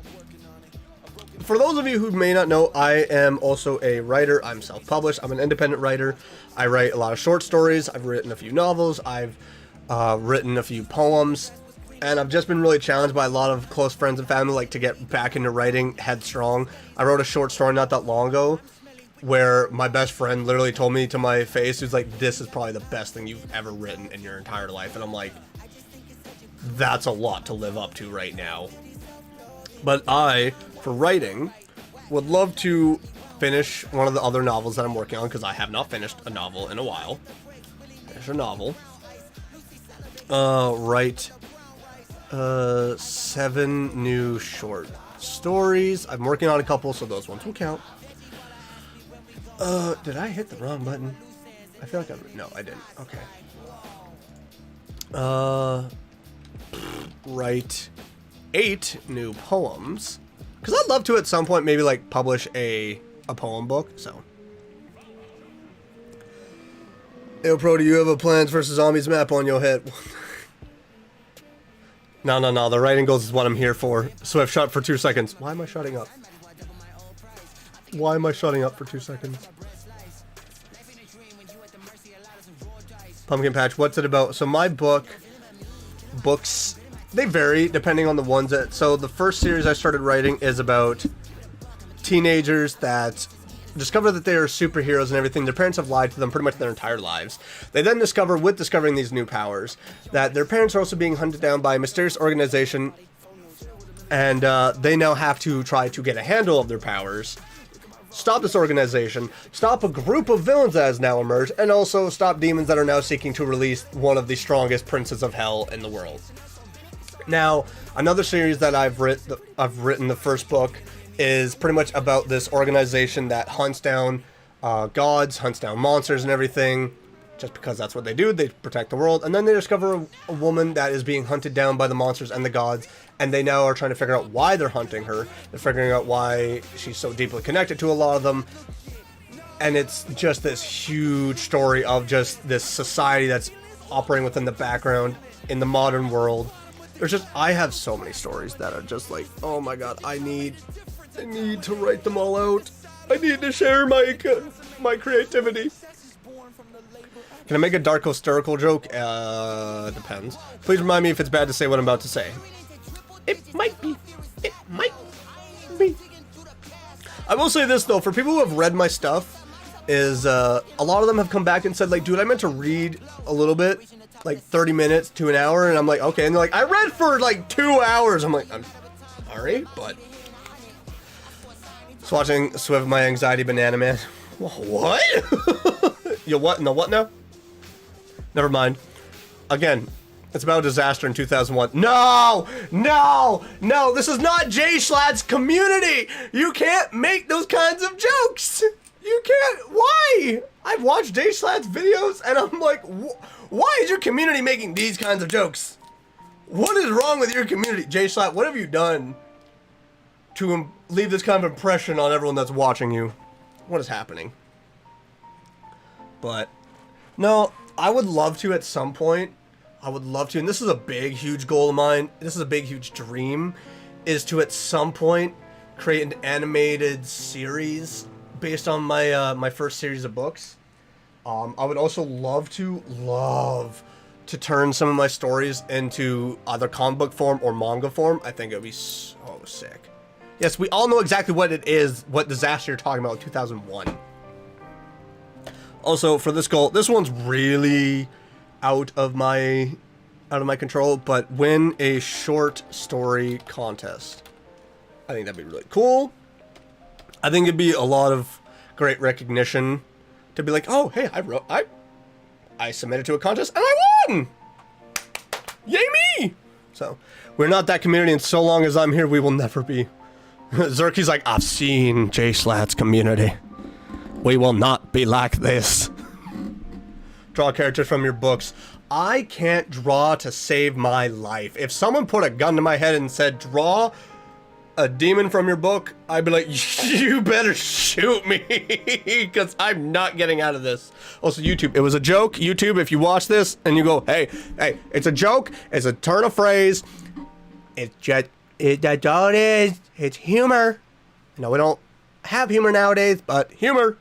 For those of you who may not know, I am also a writer. I'm self-published. I'm an independent writer. I write a lot of short stories. I've written a few novels. I've written a few poems. And I've just been really challenged by a lot of close friends and family, like, to get back into writing headstrong. I wrote a short story not that long ago where my best friend literally told me to my face, who's like, this is probably the best thing you've ever written in your entire life. And I'm like, that's a lot to live up to right now. But I, for writing, would love to finish one of the other novels that I'm working on, because I have not finished a novel in a while. Finish a novel. Write 7 new short stories. I'm working on a couple, so those ones will count. Did I hit the wrong button? I feel like no, I didn't. Okay. Write 8 new poems, because I'd love to at some point maybe like publish a poem book. So, yo, Pro, do you have a Plants vs Zombies map on your head? No. The writing goals is what I'm here for. So I've shut for 2 seconds. Why am I shutting up? Why am I shutting up for 2 seconds? Pumpkin Patch, what's it about? So my books, they vary depending on the ones that... So the first series I started writing is about teenagers that discover that they are superheroes and everything. Their parents have lied to them pretty much their entire lives. They then discover, with discovering these new powers, that their parents are also being hunted down by a mysterious organization, and they now have to try to get a handle of their powers, stop this organization, stop a group of villains that has now emerged, and also stop demons that are now seeking to release one of the strongest princes of hell in the world. Now, another series that I've written, the first book, is pretty much about this organization that hunts down gods, hunts down monsters and everything, just because that's what they do. They protect the world. And then they discover a woman that is being hunted down by the monsters and the gods, and they now are trying to figure out why they're hunting her. They're figuring out why she's so deeply connected to a lot of them. And it's just this huge story of just this society that's operating within the background in the modern world. There's just, I have so many stories that are just like, oh my god, I need to write them all out. I need to share my creativity. Can I make a dark hysterical joke? Depends. Please remind me if it's bad to say what I'm about to say. It might be. It might be. I will say this though, for people who have read my stuff, is a lot of them have come back and said like, dude, I meant to read a little bit, like 30 minutes to an hour, and I'm like, okay, and they're like, I read for like 2 hours. I'm like, I'm sorry, but just watching Swift My Anxiety Banana Man. What? You what? No, what now? Never mind. Again, it's about a disaster in 2001. No! This is not Jay Schlatt's community! You can't make those kinds of jokes! You can't. Why? I've watched Jay Schlatt's videos and I'm like, why is your community making these kinds of jokes? What is wrong with your community? Jay Schlatt, what have you done to leave this kind of impression on everyone that's watching you? What is happening? But no, I would love to at some point. I would love to, and this is a big, huge goal of mine. This is a big, huge dream, is to at some point create an animated series based on my my first series of books. I would also love to turn some of my stories into either comic book form or manga form. I think it would be so sick. Yes, we all know exactly what it is, what disaster you're talking about in 2001. Also, for this goal, this one's really out of my control, but win a short story contest. I think that'd be really cool. I think it'd be a lot of great recognition to be like, oh, hey, I submitted to a contest and I won! Yay me! So, we're not that community, and so long as I'm here, we will never be. Zerky's like, I've seen J-Slat's community. We will not be like this. Draw characters from your books. I can't draw to save my life. If someone put a gun to my head and said, draw a demon from your book, I'd be like, you better shoot me, because I'm not getting out of this. Also, YouTube, it was a joke. YouTube, if you watch this and you go, hey, it's a joke, it's a turn of phrase, it's just, that's all it is, it's humor. No, we don't have humor nowadays, but humor.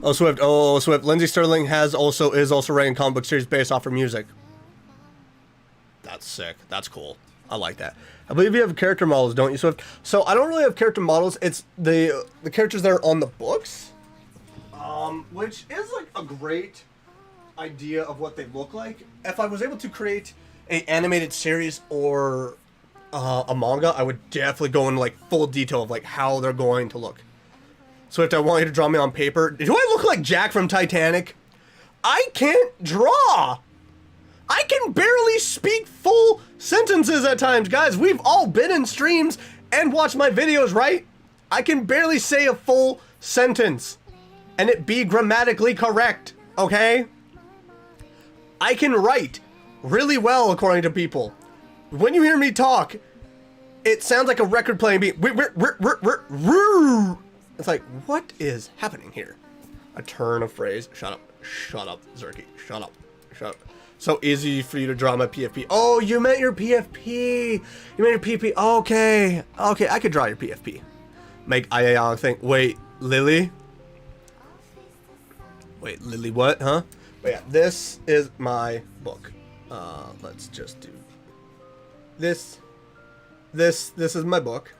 Oh, Swift, Lindsay Sterling is also writing a comic book series based off her music. That's sick, that's cool. I like that. I believe you have character models, don't you, Swift? So I don't really have character models. It's the characters that are on the books, which is like a great idea of what they look like. If I was able to create an animated series or a manga, I would definitely go into like full detail of like how they're going to look. Swift, I want you to draw me on paper. Do I look like Jack from Titanic? I can't draw. I can barely speak full sentences at times. Guys, we've all been in streams and watched my videos, right? I can barely say a full sentence and it be grammatically correct, okay? I can write really well, according to people. When you hear me talk, it sounds like a record playing beat. It's like, what is happening here? A turn of phrase. Shut up, Zerky. Shut up. So easy for you to draw my PFP. Oh, you meant your PFP. You meant your PFP. Okay, I could draw your PFP. Make Ayayang think. Wait, Lily what, huh? But yeah, this is my book. Let's just do this. This is my book.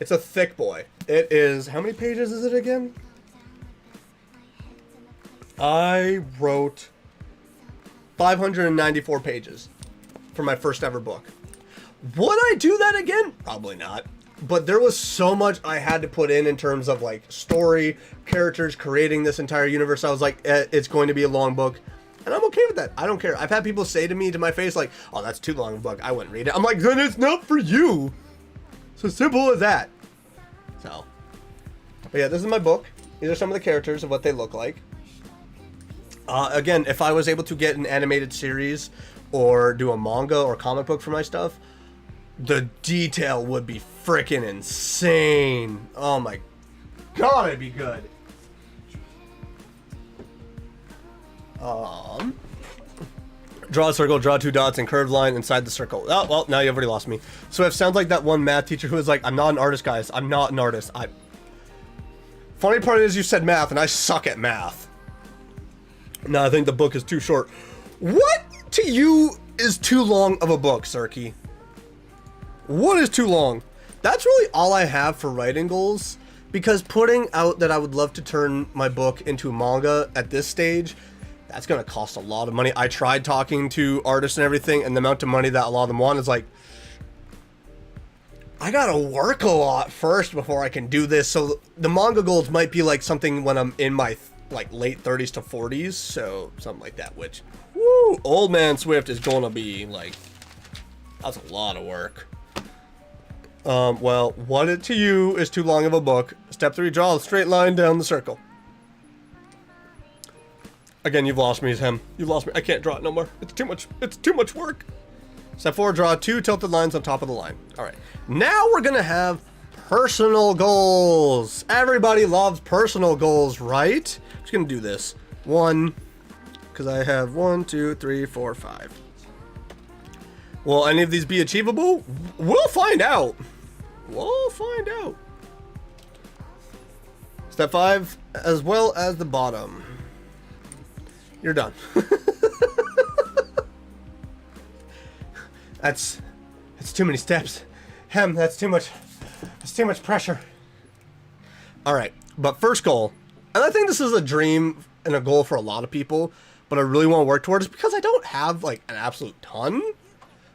It's a thick boy. It is, how many pages is it again? I wrote 594 pages for my first ever book. Would I do that again? Probably not. But there was so much I had to put in terms of like story, characters, creating this entire universe. I was like, it's going to be a long book. And I'm okay with that. I don't care. I've had people say to me, to my face, like, oh, that's too long a book. I wouldn't read it. I'm like, then it's not for you. So simple as that. So, but yeah, this is my book. These are some of the characters of what they look like. Again, if I was able to get an animated series or do a manga or comic book for my stuff, the detail would be freaking insane. Oh my god, it'd be good. Draw a circle, draw two dots, and curved line inside the circle. Oh, well, now you've already lost me. So it sounds like that one math teacher who was like, I'm not an artist, guys. I'm not an artist. Funny part is you said math, and I suck at math. No, I think the book is too short. What to you is too long of a book, Zerky? What is too long? That's really all I have for writing goals, because putting out that I would love to turn my book into manga at this stage, that's going to cost a lot of money. I tried talking to artists and everything, and the amount of money that a lot of them want is like, I gotta work a lot first before I can do this. So the manga goals might be like something when I'm in my like late 30s to 40s, so something like that, which, woo, old man Swift is gonna be like, that's a lot of work. Well, what to you is too long of a book. Step 3, draw a straight line down the circle. Again, you've lost me as him. You've lost me. I can't draw it no more. It's too much work. Step 4, draw 2 tilted lines on top of the line. All right. Now we're gonna have Personal goals. Everybody loves personal goals, right? I'm just gonna do this. 1, because I have 1, 2, 3, 4, 5. Will any of these be achievable? We'll find out. We'll find out. Step 5, as well as the bottom. You're done. That's too many steps. That's too much. It's too much pressure. All right, but first goal, and I think this is a dream and a goal for a lot of people, but I really want to work towards it because I don't have like an absolute ton,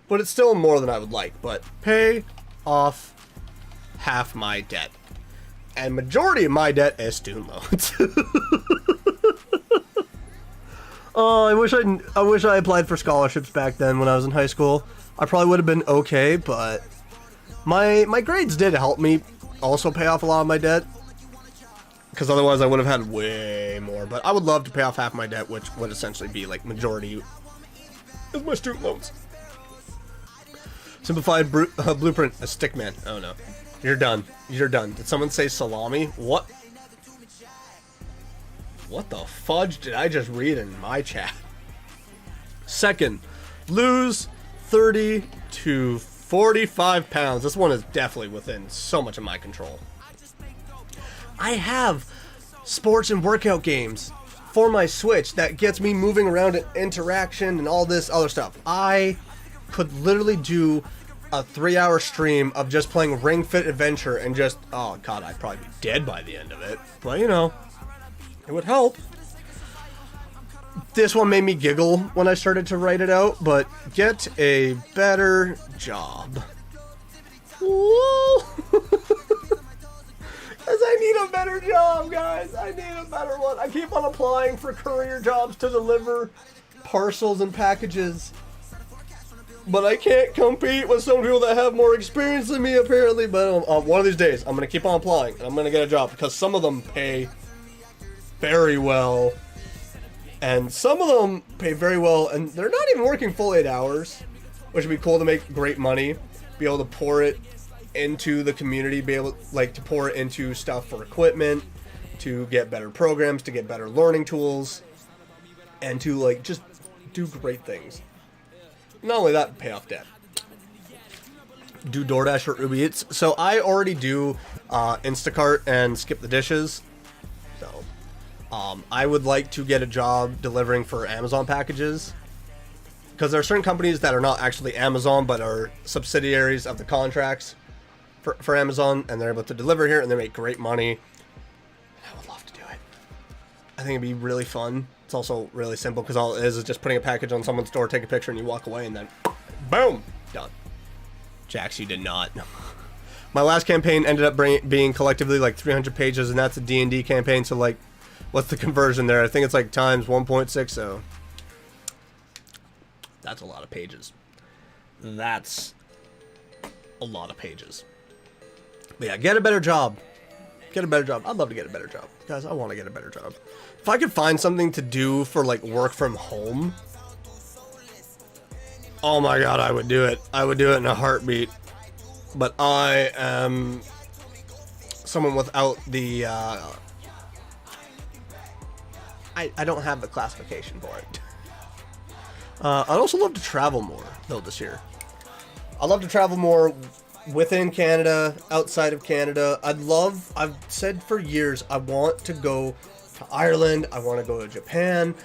but it's still more than I would like. But pay off half my debt, and majority of my debt is student loans. Oh, I wish I applied for scholarships back then when I was in high school. I probably would have been okay, but my grades did help me also pay off a lot of my debt, because otherwise I would have had way more. But I would love to pay off half my debt, which would essentially be like majority is my student loans. Simplified blueprint, a stickman. Oh no, you're done. You're done. Did someone say salami? What? What the fudge did I just read in my chat? Second, lose 30 to 45 pounds. This one is definitely within so much of my control. I have sports and workout games for my Switch that gets me moving around and interaction and all this other stuff. I could literally do a 3-hour stream of just playing Ring Fit Adventure and just, oh god, I'd probably be dead by the end of it. But you know, it would help. This one made me giggle when I started to write it out, but get a better job. Whoa! Because I need a better job, guys. I need a better one. I keep on applying for courier jobs to deliver parcels and packages, but I can't compete with some people that have more experience than me, apparently. But one of these days, I'm going to keep on applying, and I'm going to get a job, because some of them pay very well, and some of them pay very well, and they're not even working full 8 hours, which would be cool to make great money, be able to pour it into the community, be able to pour it into stuff for equipment, to get better programs, to get better learning tools, and to just do great things. Not only that, pay off debt. Do DoorDash or Uber Eats. So I already do Instacart and Skip the Dishes. So I would like to get a job delivering for Amazon packages, because there are certain companies that are not actually Amazon but are subsidiaries of the contracts for Amazon, and they're able to deliver here and they make great money. I would love to do it. I think it'd be really fun. It's also really simple, because all it is just putting a package on someone's door, take a picture, and you walk away, and then boom, done. Jax, you did not. My last campaign ended up being collectively like 300 pages, and that's a D&D campaign, so like, what's the conversion there? I think it's like times 1.60. That's a lot of pages. That's a lot of pages. But yeah, get a better job. Get a better job. I'd love to get a better job. Guys, I want to get a better job. If I could find something to do for like work from home, oh my god, I would do it. I would do it in a heartbeat. But I am someone without the I don't have the classification for it. I'd also love to travel more though this year. I'd love to travel more within Canada, outside of Canada. I've said for years, I want to go to Ireland. I want to go to Japan.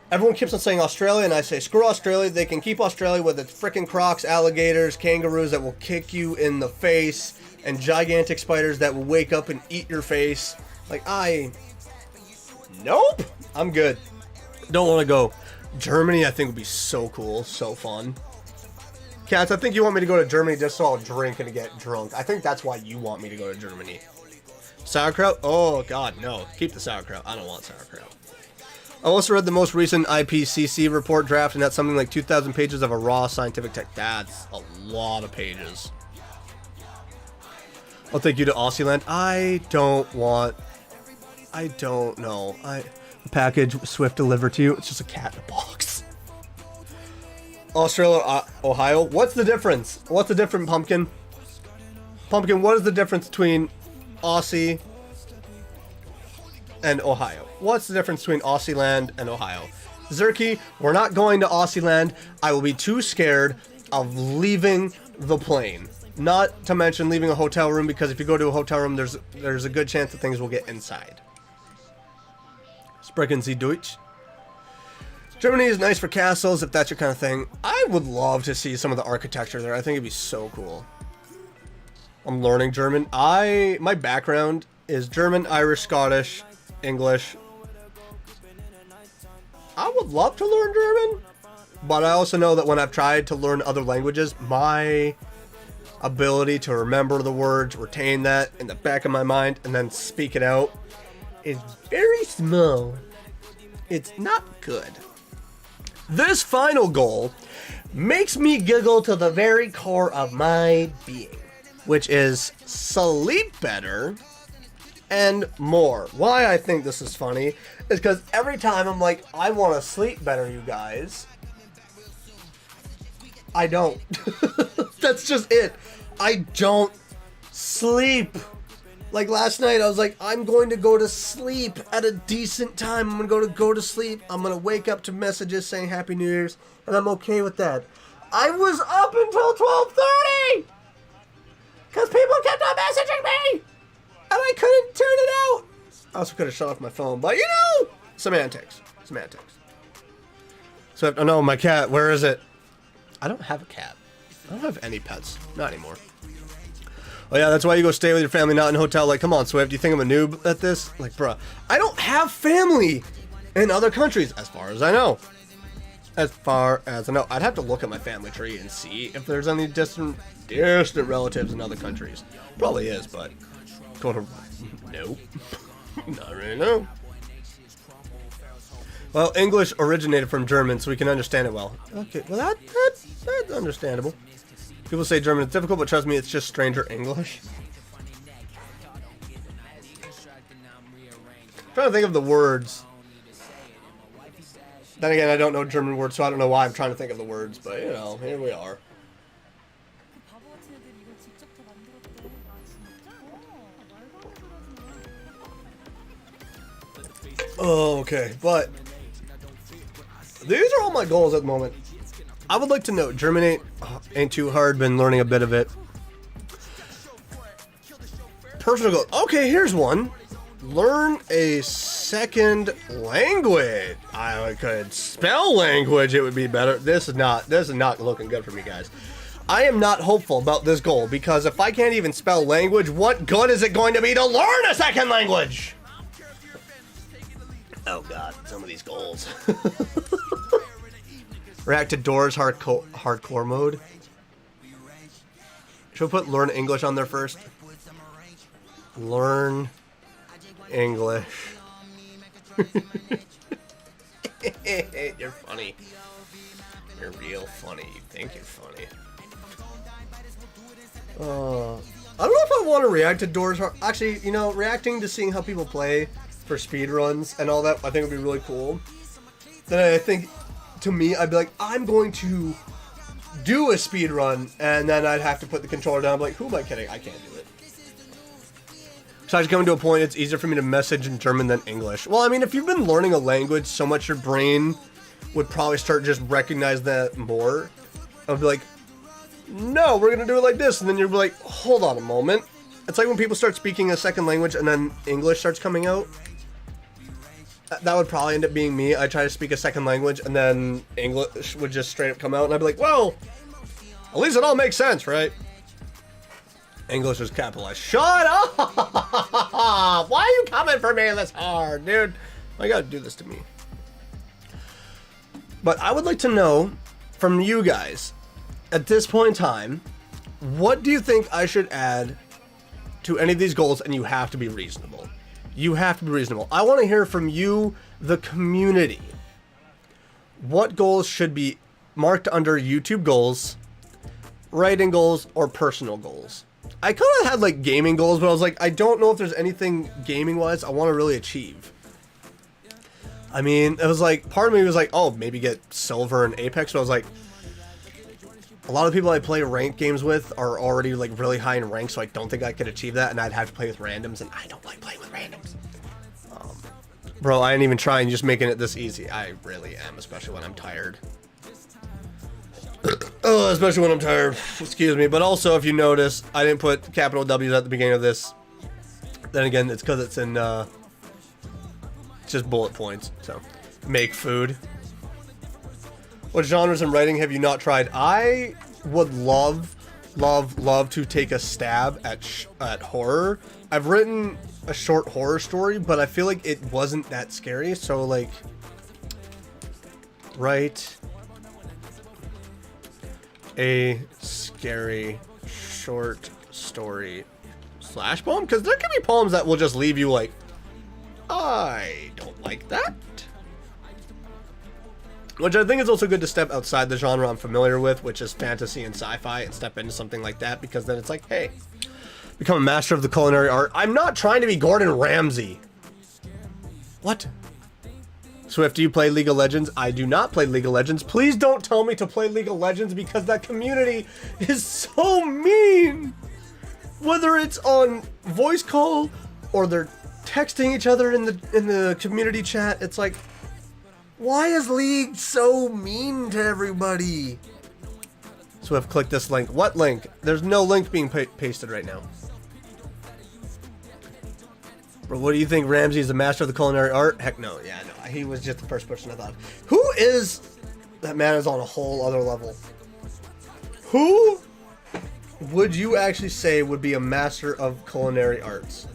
Everyone keeps on saying Australia, and I say, screw Australia. They can keep Australia with its freaking crocs, alligators, kangaroos that will kick you in the face, and gigantic spiders that will wake up and eat your face. Nope. I'm good. Don't want to go. Germany, I think, would be so cool, so fun. Cats, I think you want me to go to Germany just so I'll drink and get drunk. I think that's why you want me to go to Germany. Sauerkraut? Oh, God, no. Keep the sauerkraut. I don't want sauerkraut. I also read the most recent IPCC report draft, and that's something like 2,000 pages of a raw scientific text. That's a lot of pages. I'll take you to Aussieland. I don't know. The package Swift delivered to you. It's just a cat in a box. Australia, Ohio. What's the difference? What's the difference, pumpkin? Pumpkin, what is the difference between Aussie and Ohio? What's the difference between Aussie land and Ohio? Zerky, we're not going to Aussie land. I will be too scared of leaving the plane. Not to mention leaving a hotel room, because if you go to a hotel room, there's a good chance that things will get inside. Sprechen Sie Deutsch? Germany is nice for castles, if that's your kind of thing. I would love to see some of the architecture there. I think it'd be so cool. I'm learning German. My background is German, Irish, Scottish, English. I would love to learn German, but I also know that when I've tried to learn other languages, my ability to remember the words, retain that in the back of my mind, and then speak it out is very small. It's not good. This final goal makes me giggle to the very core of my being, which is sleep better and more. Why I think this is funny is because every time I'm like, I want to sleep better, you guys, I don't. That's just it. I don't sleep. Like last night, I was like, I'm going to go to sleep at a decent time. I'm going to go to sleep. I'm going to wake up to messages saying Happy New Year's, and I'm okay with that. I was up until 12:30 because people kept on messaging me, and I couldn't turn it out. I also could have shut off my phone, but you know, semantics. So, oh no, my cat, where is it? I don't have a cat. I don't have any pets. Not anymore. Oh yeah, that's why you go stay with your family, not in a hotel. Like, come on, Swift, do you think I'm a noob at this? Like, bruh, I don't have family in other countries, as far as I know. As far as I know. I'd have to look at my family tree and see if there's any distant relatives in other countries. Probably is, but nope. Not really, no. Well, English originated from German, so we can understand it well. Okay, well that's understandable. People say German is difficult, but trust me, it's just stranger English. I'm trying to think of the words. Then again, I don't know German words, so I don't know why I'm trying to think of the words, but you know, here we are. Oh, okay, but these are all my goals at the moment. I would like to know, German ain't too hard, been learning a bit of it. Personal goal. Okay, here's one. Learn a second language. I could spell language, it would be better. This is not looking good for me, guys. I am not hopeful about this goal, because if I can't even spell language, what good is it going to be to learn a second language? Oh god, some of these goals. React to Doors hardcore mode. Should we put learn English on there first? Learn English. You're funny. You're real funny. You think you're funny. I don't know if I want to react to Doors. Actually, you know, reacting to seeing how people play for speed runs and all that, I think would be really cool. Then I think, to me, I'd be like, I'm going to do a speed run, and then I'd have to put the controller down. I'm like, who am I kidding? I can't do it. So I was coming to a point, it's easier for me to message in German than English. Well, I mean, if you've been learning a language so much, your brain would probably start just recognize that more. I'd be like, no, we're going to do it like this. And then you'll be like, hold on a moment. It's like when people start speaking a second language and then English starts coming out. That would probably end up being me. I try to speak a second language and then English would just straight up come out and I'd be like, well, at least it all makes sense, right? English is capitalized. Shut up! Why are you coming for me this hard, dude? Why you gotta do this to me? But I would like to know from you guys, at this point in time, what do you think I should add to any of these goals? And you have to be reasonable. You have to be reasonable. I want to hear from you, the community. What goals should be marked under YouTube goals, writing goals, or personal goals? I kind of had like gaming goals, but I was like, I don't know if there's anything gaming wise I want to really achieve. I mean, it was like, part of me was like, oh, maybe get silver in Apex, but I was like, A lot of people I play ranked games with are already like really high in rank, so I don't think I could achieve that, and I'd have to play with randoms, and I don't like playing with randoms. Bro, I ain't even trying, just making it this easy. I really am, especially when I'm tired. Oh, especially when I'm tired. Excuse me. But also, if you notice, I didn't put capital W's at the beginning of this. Then again, it's because it's in just bullet points. So, make food. What genres in writing have you not tried? I would love to take a stab at horror. I've written a short horror story, but I feel like it wasn't that scary. So, like, write a scary short story / poem, because there can be poems that will just leave you like, I don't like that. Which I think is also good to step outside the genre I'm familiar with, which is fantasy and sci-fi, and step into something like that, because then it's like, hey, become a master of the culinary art. I'm not trying to be Gordon Ramsay. What? Swift, do you play League of Legends? I do not play League of Legends. Please don't tell me to play League of Legends, because that community is so mean. Whether it's on voice call or they're texting each other in the community chat, it's like, why is League so mean to everybody? Swift, click this link. What link? There's no link being pasted right now. Bro, what do you think? Ramsey is a master of the culinary art? Heck no. Yeah, no. He was just the first person I thought. Who is... That man is on a whole other level. Who would you actually say would be a master of culinary arts?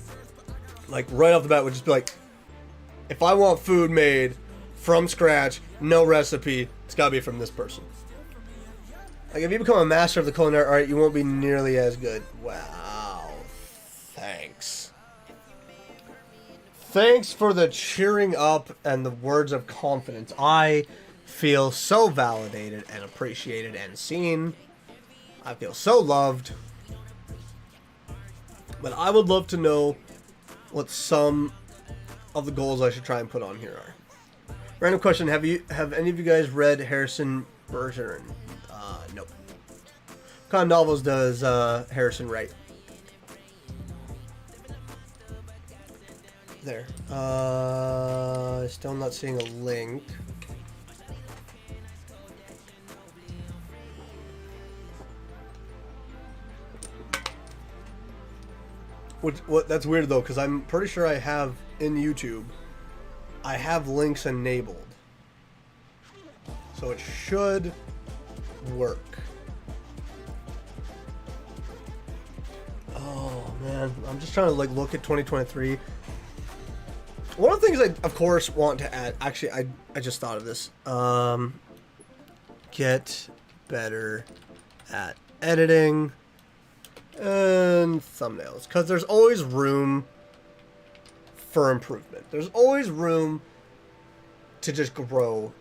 Like, right off the bat would just be like, if I want food made from scratch, no recipe, it's gotta be from this person. Like, if you become a master of the culinary art, you won't be nearly as good. Wow. Thanks. Thanks for the cheering up and the words of confidence. I feel so validated and appreciated and seen. I feel so loved. But I would love to know what some of the goals I should try and put on here are. Random question, have any of you guys read Harrison Bergeron? Nope. What kind of novels does Harrison write? There. Still not seeing a link. That's weird though, because I'm pretty sure I have in YouTube, I have links enabled, so it should work. Oh man, I'm just trying to like look at 2023. One of the things I of course want to add, actually I just thought of this, get better at editing and thumbnails, because there's always room for improvement. There's always room to just grow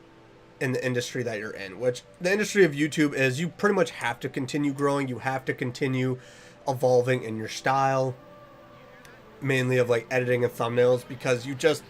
in the industry that you're in, which the industry of YouTube is. You pretty much have to continue growing. You have to continue evolving in your style, mainly of like editing and thumbnails, because you just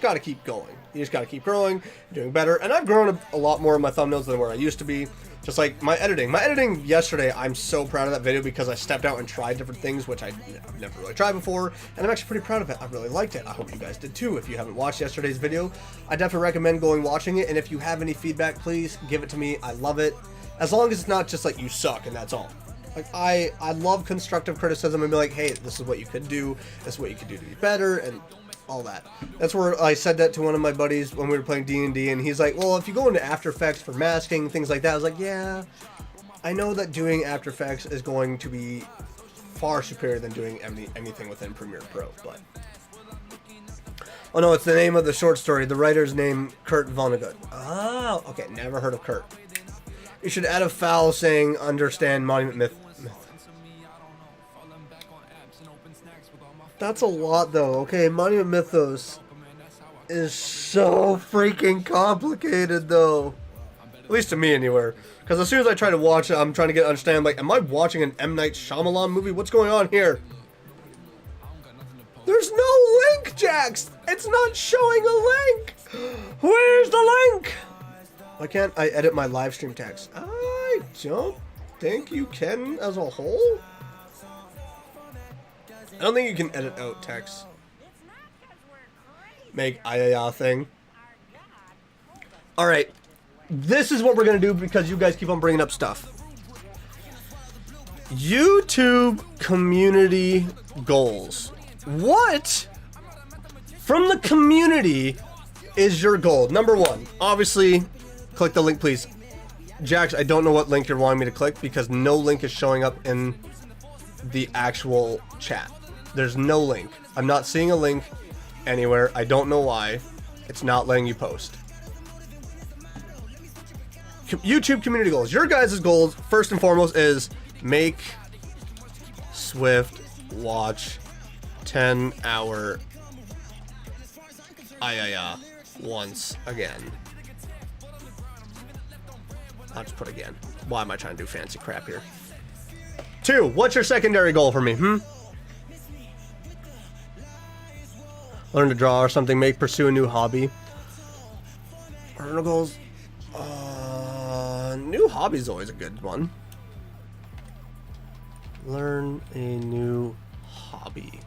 got to keep going. You just got to keep growing, doing better. And I've grown a lot more in my thumbnails than where I used to be. Just like my editing. My editing yesterday, I'm so proud of that video because I stepped out and tried different things, which I've never really tried before. And I'm actually pretty proud of it. I really liked it. I hope you guys did too. If you haven't watched yesterday's video, I definitely recommend going watching it. And if you have any feedback, please give it to me. I love it. As long as it's not just like you suck and that's all. Like, I love constructive criticism and be like, hey, this is what you could do. This is what you could do to be better. And all that. That's where I said that to one of my buddies when we were playing D&D, and he's like, well, if you go into After Effects for masking, things like that. I was like, yeah, I know that doing After Effects is going to be far superior than doing anything within Premiere Pro, but... Oh no, it's the name of the short story. The writer's name, Kurt Vonnegut. Oh, okay, never heard of Kurt. You should add a foul saying, understand Monument Myth. That's a lot, though. Okay, Monument Mythos is so freaking complicated, though. At least to me, anywhere. Because as soon as I try to watch it, I'm trying to understand, like, am I watching an M. Night Shyamalan movie? What's going on here? There's no link, Jax! It's not showing a link! Where's the link? Why can't I edit my live stream text? I don't think you can as a whole. I don't think you can edit out text. Make ayaya thing. Alright. This is what we're going to do because you guys keep on bringing up stuff. YouTube community goals. What from the community is your goal? Number one, obviously, click the link, please. Jax, I don't know what link you're wanting me to click because no link is showing up in the actual chat. There's no link. I'm not seeing a link anywhere. I don't know why. It's not letting you post. YouTube community goals. Your guys' goals, first and foremost, is make Swift watch 10-hour ayaya once again. I'll just put again. Why am I trying to do fancy crap here? 2, what's your secondary goal for me? Learn to draw or something. Pursue a new hobby. Personal goals. New hobby is always a good one. Learn a new hobby.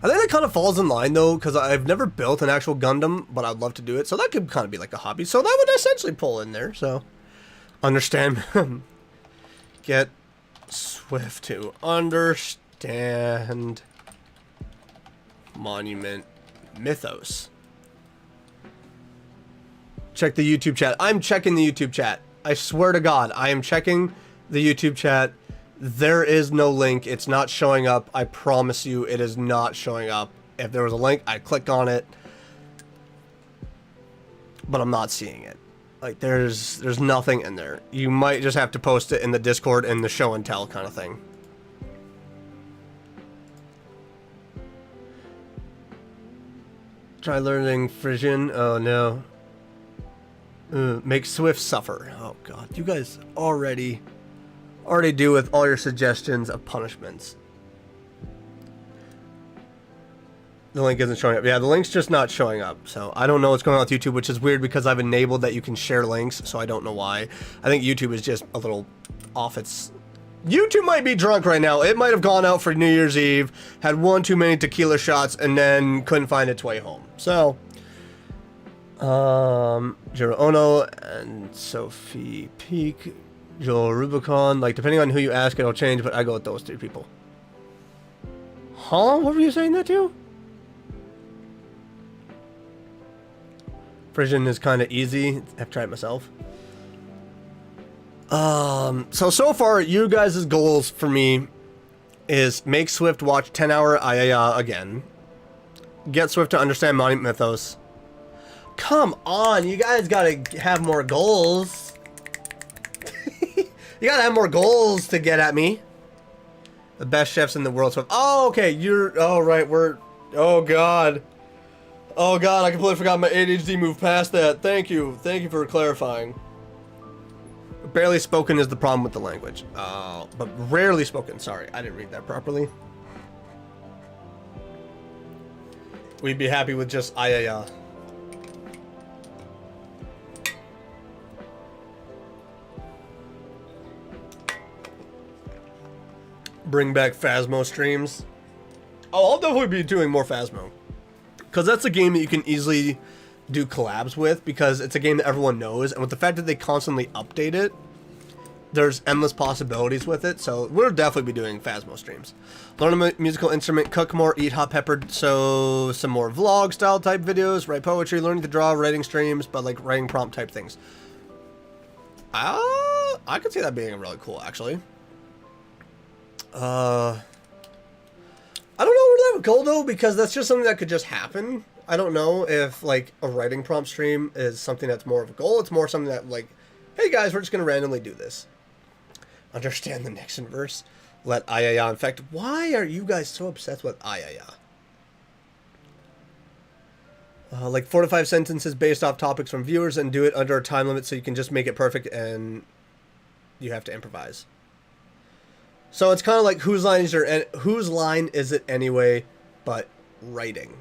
I think that kind of falls in line though, because I've never built an actual Gundam, but I'd love to do it. So that could kind of be like a hobby. So that would essentially pull in there. So understand. Get Swift to understand Monument Mythos. Check the YouTube chat. I'm checking the YouTube chat. I swear to God, I am checking the YouTube chat. There is no link. It's not showing up. I promise you it is not showing up. If there was a link, I'd click on it. But I'm not seeing it. Like, there's nothing in there. You might just have to post it in the Discord in the show and tell kind of thing. Try learning Frisian. Oh, no. Make Swift suffer. Oh, God. You guys already do with all your suggestions of punishments. The link isn't showing up. Yeah, the link's just not showing up. So I don't know what's going on with YouTube, which is weird because I've enabled that you can share links. So I don't know why. I think YouTube is just a little off its... YouTube might be drunk right now. It might have gone out for New Year's Eve, had one too many tequila shots, and then couldn't find its way home. So... Jiro Ono and Sophie Peak, Joel Rubicon. Like, depending on who you ask, it'll change, but I go with those 3 people. Huh? What were you saying that to? Frisian is kind of easy. I've tried it myself. So far, you guys' goals for me is make Swift watch 10-hour ayaya again. Get Swift to understand Monument Mythos. Come on, you guys gotta have more goals. You gotta have more goals to get at me. The best chefs in the world. So, oh, okay, you're... Oh, right, we're... Oh, God. Oh, God, I completely forgot my ADHD moved past that. Thank you. Thank you for clarifying. Barely spoken is the problem with the language. But rarely spoken. Sorry, I didn't read that properly. We'd be happy with just ayaya. Bring back Phasmo streams. Oh, I'll definitely be doing more Phasmo. Because that's a game that you can easily do collabs with, because it's a game that everyone knows, and with the fact that they constantly update it, there's endless possibilities with it, so we'll definitely be doing Phasmo streams. Learn a musical instrument, cook more, eat hot peppered, so some more vlog style type videos, write poetry, learning to draw, writing streams, but like writing prompt type things. I could see that being really cool, actually. I don't know where that would go though, because that's just something that could just happen. I don't know if like a writing prompt stream is something that's more of a goal. It's more something that like, hey guys, we're just gonna randomly do this. Understand the Nixon verse. Let ayaya infect. Why are you guys so obsessed with ayaya? Like 4 to 5 sentences based off topics from viewers, and do it under a time limit so you can just make it perfect and you have to improvise. So it's kind of like whose line is it anyway, but writing.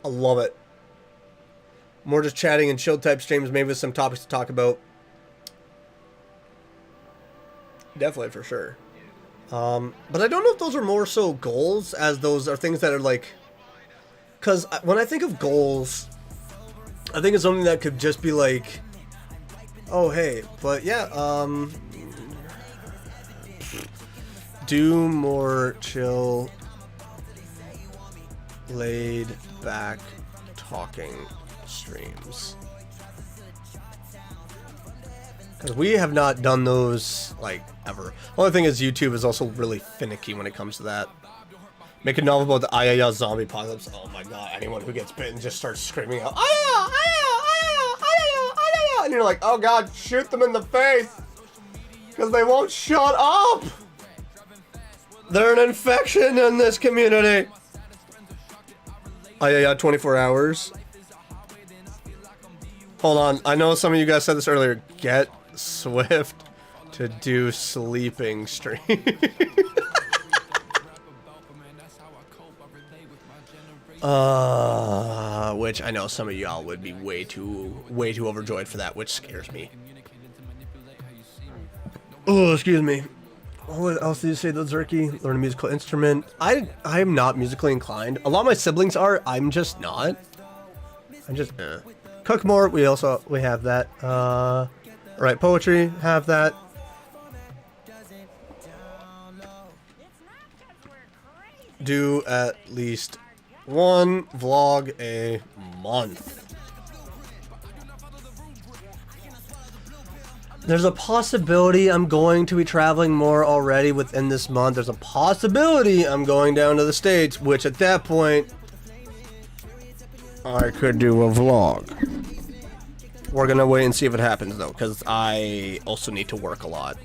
I love it. More just chatting and chill type streams, maybe with some topics to talk about. Definitely, for sure. But I don't know if those are more so goals as those are things that are like... Because when I think of goals, I think it's something that could just be like... Oh, hey, but yeah, do more chill, laid back talking streams. Because we have not done those, like, ever. Only thing is YouTube is also really finicky when it comes to that. Make a novel about the Ayaya zombie apocalypse. Oh my god, anyone who gets bitten just starts screaming out, Ayaya, Ayaya, Ayaya, Ayaya, Ayaya. And you're like, oh god, shoot them in the face. Because they won't shut up. They're an infection in this community. Ayaya, 24 hours. Hold on, I know some of you guys said this earlier. Get Swift to do sleeping stream. Which I know some of y'all would be way too overjoyed for that, which scares me. Oh, excuse me. What else did you say, though, Zerky? Learn a musical instrument. I am not musically inclined. A lot of my siblings are. I'm just not. I'm just cook more. We have that. Write poetry. Have that. Do at least one vlog a month. There's a possibility I'm going to be traveling more already within this month. There's a possibility I'm going down to the States, which at that point, I could do a vlog. We're gonna wait and see if it happens though, because I also need to work a lot.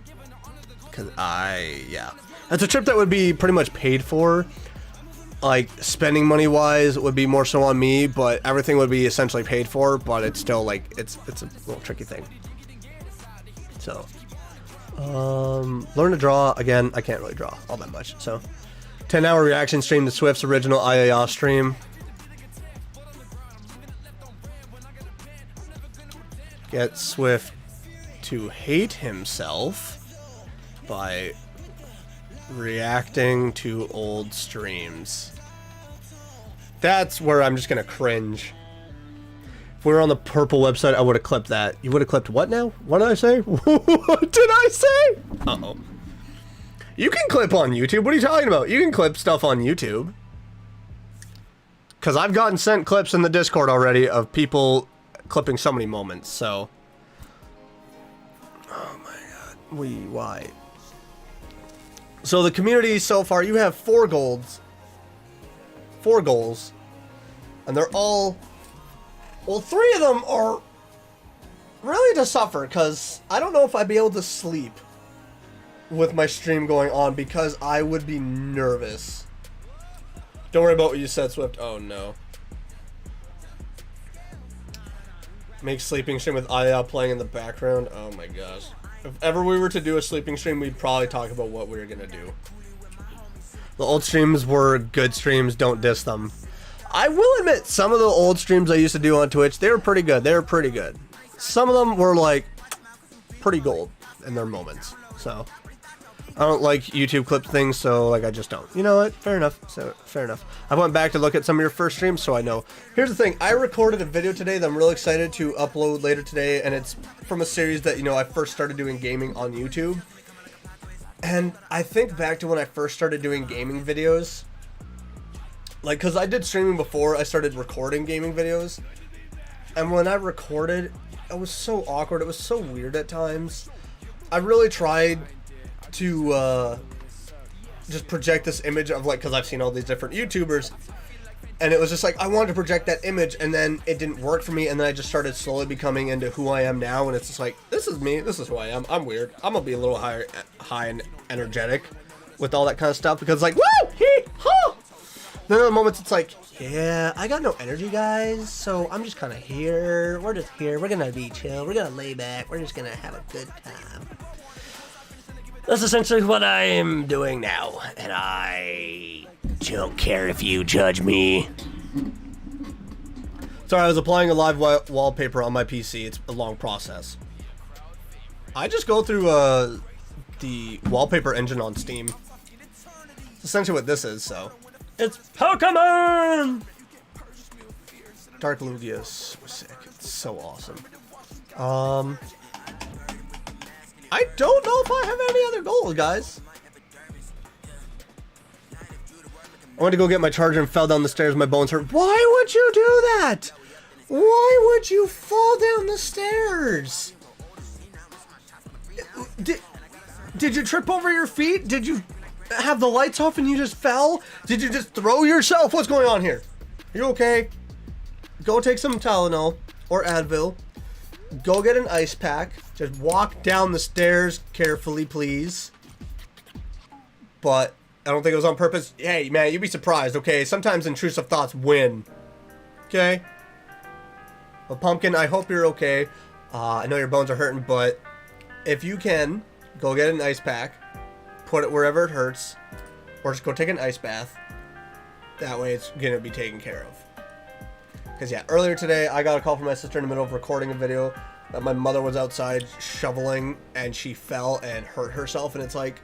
Yeah. It's a trip that would be pretty much paid for. Like, spending money wise would be more so on me, but everything would be essentially paid for, but it's still like, it's a little tricky thing. So, learn to draw. Again, I can't really draw all that much. So, 10-hour reaction stream to Swift's original Ayaya stream. Get Swift to hate himself by reacting to old streams. That's where I'm just gonna cringe. If we were on the purple website, I would have clipped that. You would have clipped what now? What did I say? What did I say? Uh-oh. You can clip on YouTube. What are you talking about? You can clip stuff on YouTube. Because I've gotten sent clips in the Discord already of people clipping so many moments, so... Oh my god. Why? So the community so far, you have 4 goals. 4 goals. And they're all... Well, 3 of them are really to suffer, because I don't know if I'd be able to sleep with my stream going on, because I would be nervous. Don't worry about what you said, Swift. Oh, no. Make sleeping stream with Aya playing in the background. Oh, my gosh. If ever we were to do a sleeping stream, we'd probably talk about what we were going to do. The old streams were good streams. Don't diss them. I will admit, some of the old streams I used to do on Twitch, they were pretty good. They were pretty good. Some of them were, like, pretty gold in their moments. So, I don't like YouTube clip things, so, like, I just don't. You know what? Fair enough. So, fair enough. I went back to look at some of your first streams, so I know. Here's the thing. I recorded a video today that I'm really excited to upload later today, and it's from a series that, you know, I first started doing gaming on YouTube. And I think back to when I first started doing gaming videos. Like, because I did streaming before I started recording gaming videos. And when I recorded, it was so awkward. It was so weird at times. I really tried to just project this image of, like, because I've seen all these different YouTubers. And it was just like, I wanted to project that image, and then it didn't work for me. And then I just started slowly becoming into who I am now. And it's just like, this is me. This is who I am. I'm weird. I'm going to be a little high and energetic with all that kind of stuff. Because, like, woo! Hee! Ha! Then at the moments it's like, yeah, I got no energy, guys, so I'm just kind of here. We're just here. We're going to be chill. We're going to lay back. We're just going to have a good time. That's essentially what I am doing now, and I don't care if you judge me. Sorry, I was applying a live wallpaper on my PC. It's a long process. I just go through the wallpaper engine on Steam. It's essentially what this is, so. It's Pokemon! Dark Lugia is sick. It's so awesome. I don't know if I have any other goals, guys. I went to go get my charger and fell down the stairs. My bones hurt. Why would you do that? Why would you fall down the stairs? Did you trip over your feet? Did you have the lights off and you just fell? Did you just throw yourself? What's going on here? Are you okay? Go take some Tylenol or Advil. Go get an ice pack. Just walk down the stairs carefully, please. But I don't think it was on purpose. Hey, man, you'd be surprised, okay? Sometimes intrusive thoughts win. Okay? Well, Pumpkin, I hope you're okay. I know your bones are hurting, but if you can, go get an ice pack. Put it wherever it hurts. Or just go take an ice bath. That way it's going to be taken care of. Because, yeah, earlier today, I got a call from my sister in the middle of recording a video that my mother was outside shoveling and she fell and hurt herself. And it's like,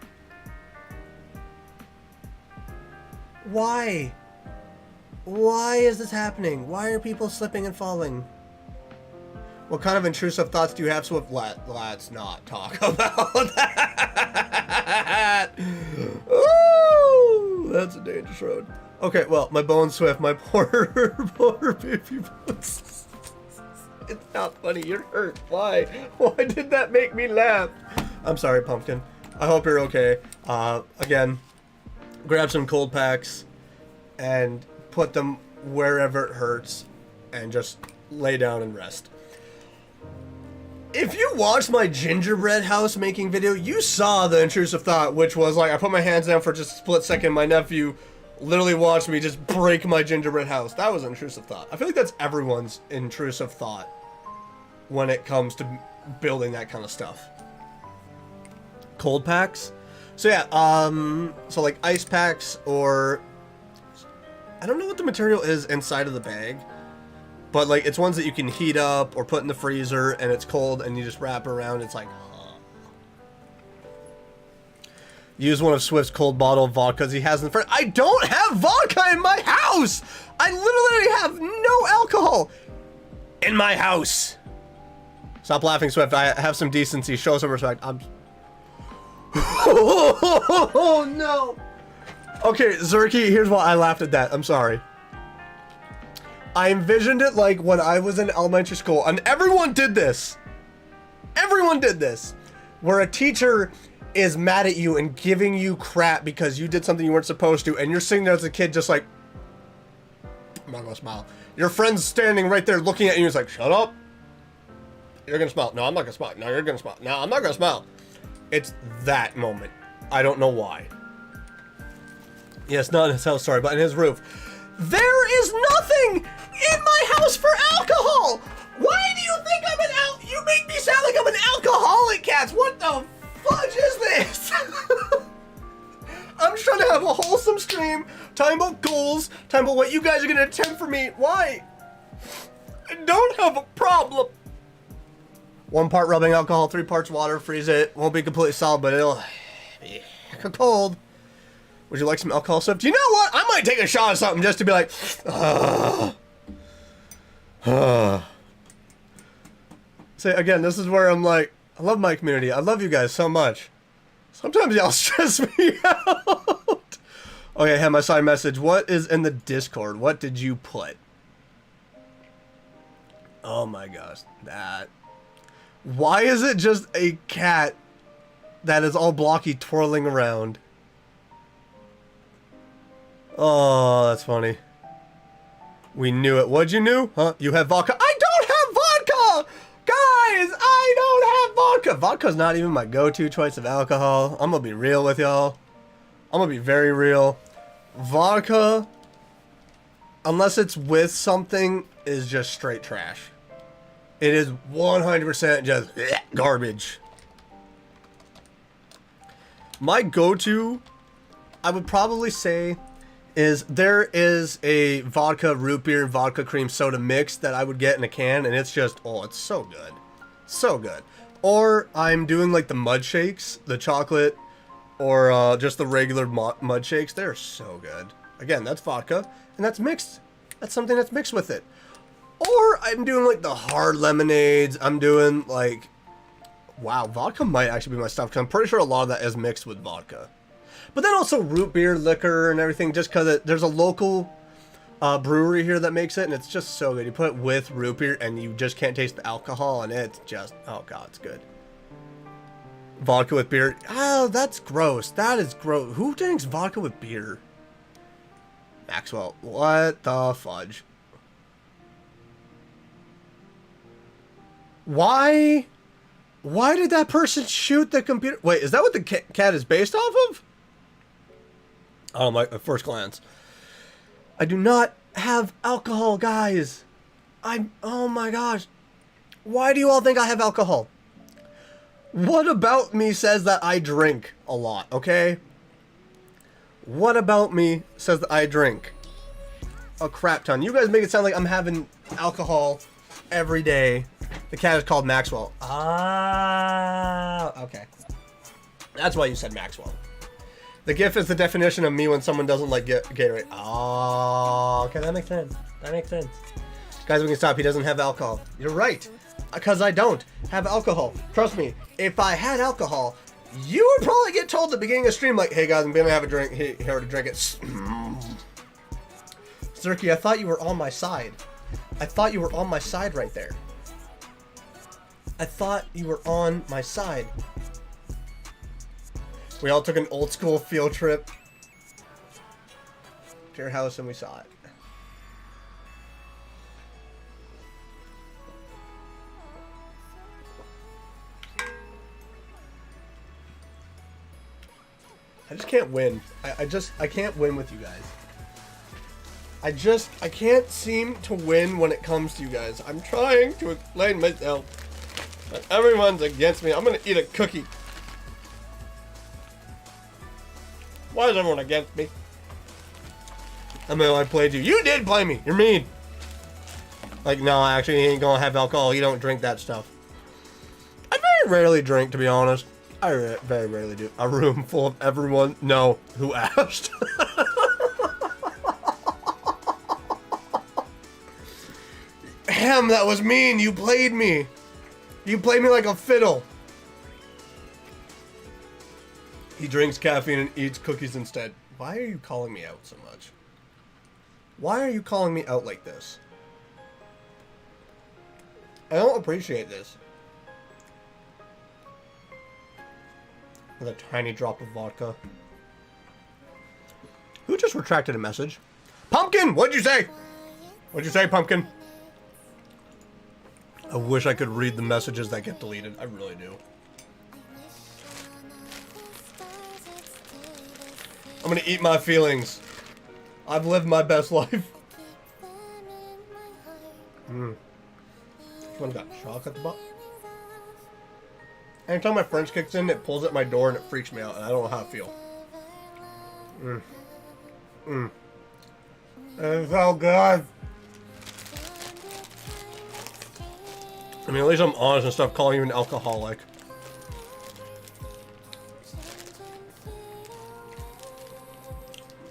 why? Why is this happening? Why are people slipping and falling? What kind of intrusive thoughts do you have, Swift? Let's not talk about that. Ooh, that's a dangerous road. Okay, well, my bones, Swift, my poor baby bones. It's not funny, you're hurt. Why? Why did that make me laugh? I'm sorry, Pumpkin. I hope you're okay. Again, grab some cold packs and put them wherever it hurts and just lay down and rest. If you watched my gingerbread house making video, you saw the intrusive thought, which was like, I put my hands down for just a split second, my nephew literally watched me just break my gingerbread house. That was an intrusive thought. I feel like that's everyone's intrusive thought when it comes to building that kind of stuff. Cold packs? So yeah, so like ice packs, or I don't know what the material is inside of the bag, but like it's ones that you can heat up or put in the freezer and it's cold and you just wrap it around. It's like, use one of Swift's cold bottle of vodka he has in the fridge. I don't have vodka in my house! I literally have no alcohol in my house. Stop laughing, Swift. I have some decency. Show some respect. I'm... Oh, no. Okay, Zerky, here's why I laughed at that. I'm sorry. I envisioned it like when I was in elementary school, and everyone did this. Everyone did this. Where a teacher is mad at you and giving you crap because you did something you weren't supposed to, and you're sitting there as a kid just like, I'm not gonna smile. Your friend's standing right there looking at you and he's like, shut up. You're gonna smile. No, I'm not gonna smile. No, you're gonna smile. No, I'm not gonna smile. It's that moment. I don't know why. Yes, not in his house, sorry, but in his roof. There is nothing in my house for alcohol! Why do you think I'm an You make me sound like I'm an alcoholic, Cats! What the fudge is this? I'm just trying to have a wholesome stream, talking about goals, talking about what you guys are gonna attempt for me. Why? I don't have a problem. 1 part rubbing alcohol, 3 parts water, freeze it. Won't be completely solid, but it'll be cold. Would you like some alcohol stuff? Do you know what? I might take a shot of something just to be like, Say again, this is where I'm like, I love my community. I love you guys so much. Sometimes y'all stress me out. Okay, I have my side message. What is in the Discord? What did you put? Oh my gosh, that. Why is it just a cat that is all blocky twirling around? Oh, that's funny. We knew it. What'd you knew? Huh? You have vodka? I don't have vodka! Guys, I don't have vodka! Vodka's not even my go-to choice of alcohol. I'm gonna be real with y'all. I'm gonna be very real. Vodka, unless it's with something, is just straight trash. It is 100% just garbage. My go-to, I would probably say, is there is a vodka root beer vodka cream soda mix that I would get in a can, and it's just, oh, it's so good. So good. Or I'm doing like the mud shakes, the chocolate, or just the regular mud shakes. They're so good. Again, that's vodka, and that's mixed. That's something that's mixed with it. Or I'm doing like the hard lemonades. I'm doing like, wow, vodka might actually be my stuff, because I'm pretty sure a lot of that is mixed with vodka. But then also root beer, liquor, and everything, just because there's a local brewery here that makes it, and it's just so good. You put it with root beer, and you just can't taste the alcohol, and it's just, oh god, it's good. Vodka with beer. Oh, that's gross. That is gross. Who drinks vodka with beer? Maxwell. What the fudge? Why? Why did that person shoot the computer? Wait, is that what the cat is based off of? Oh, my first glance. I do not have alcohol, guys. Oh my gosh. Why do you all think I have alcohol? What about me says that I drink a lot, okay? What about me says that I drink a crap ton? You guys make it sound like I'm having alcohol every day. The cat is called Maxwell. Ah, okay. That's why you said Maxwell. The GIF is the definition of me when someone doesn't like Gatorade. Oh, okay, that makes sense. That makes sense. Guys, we can stop. He doesn't have alcohol. You're right. Because I don't have alcohol. Trust me, if I had alcohol, you would probably get told at the beginning of the stream, like, hey guys, I'm gonna have a drink. Here to drink it. Zerky, I thought you were on my side. I thought you were on my side right there. I thought you were on my side. We all took an old school field trip to your house and we saw it. I just can't win. I can't win with you guys. I can't seem to win when it comes to you guys. I'm trying to explain myself, but everyone's against me. I'm gonna eat a cookie. Why is everyone against me? I mean, I played you. You did play me. You're mean. Like, no, actually, he ain't gonna have alcohol. You don't drink that stuff. I very rarely drink, to be honest. I very rarely do. A room full of everyone. No. Who asked? Ham, that was mean. You played me. You played me like a fiddle. He drinks caffeine and eats cookies instead. Why are you calling me out so much? Why are you calling me out like this? I don't appreciate this. With a tiny drop of vodka. Who just retracted a message? Pumpkin! What'd you say? What'd you say, Pumpkin? I wish I could read the messages that get deleted. I really do. I'm gonna eat my feelings. I've lived my best life. Someone got chocolate at the bottom. Anytime my French kicks in, it pulls at my door and it freaks me out, and I don't know how to feel. It's so good. I mean, at least I'm honest and stuff, calling you an alcoholic.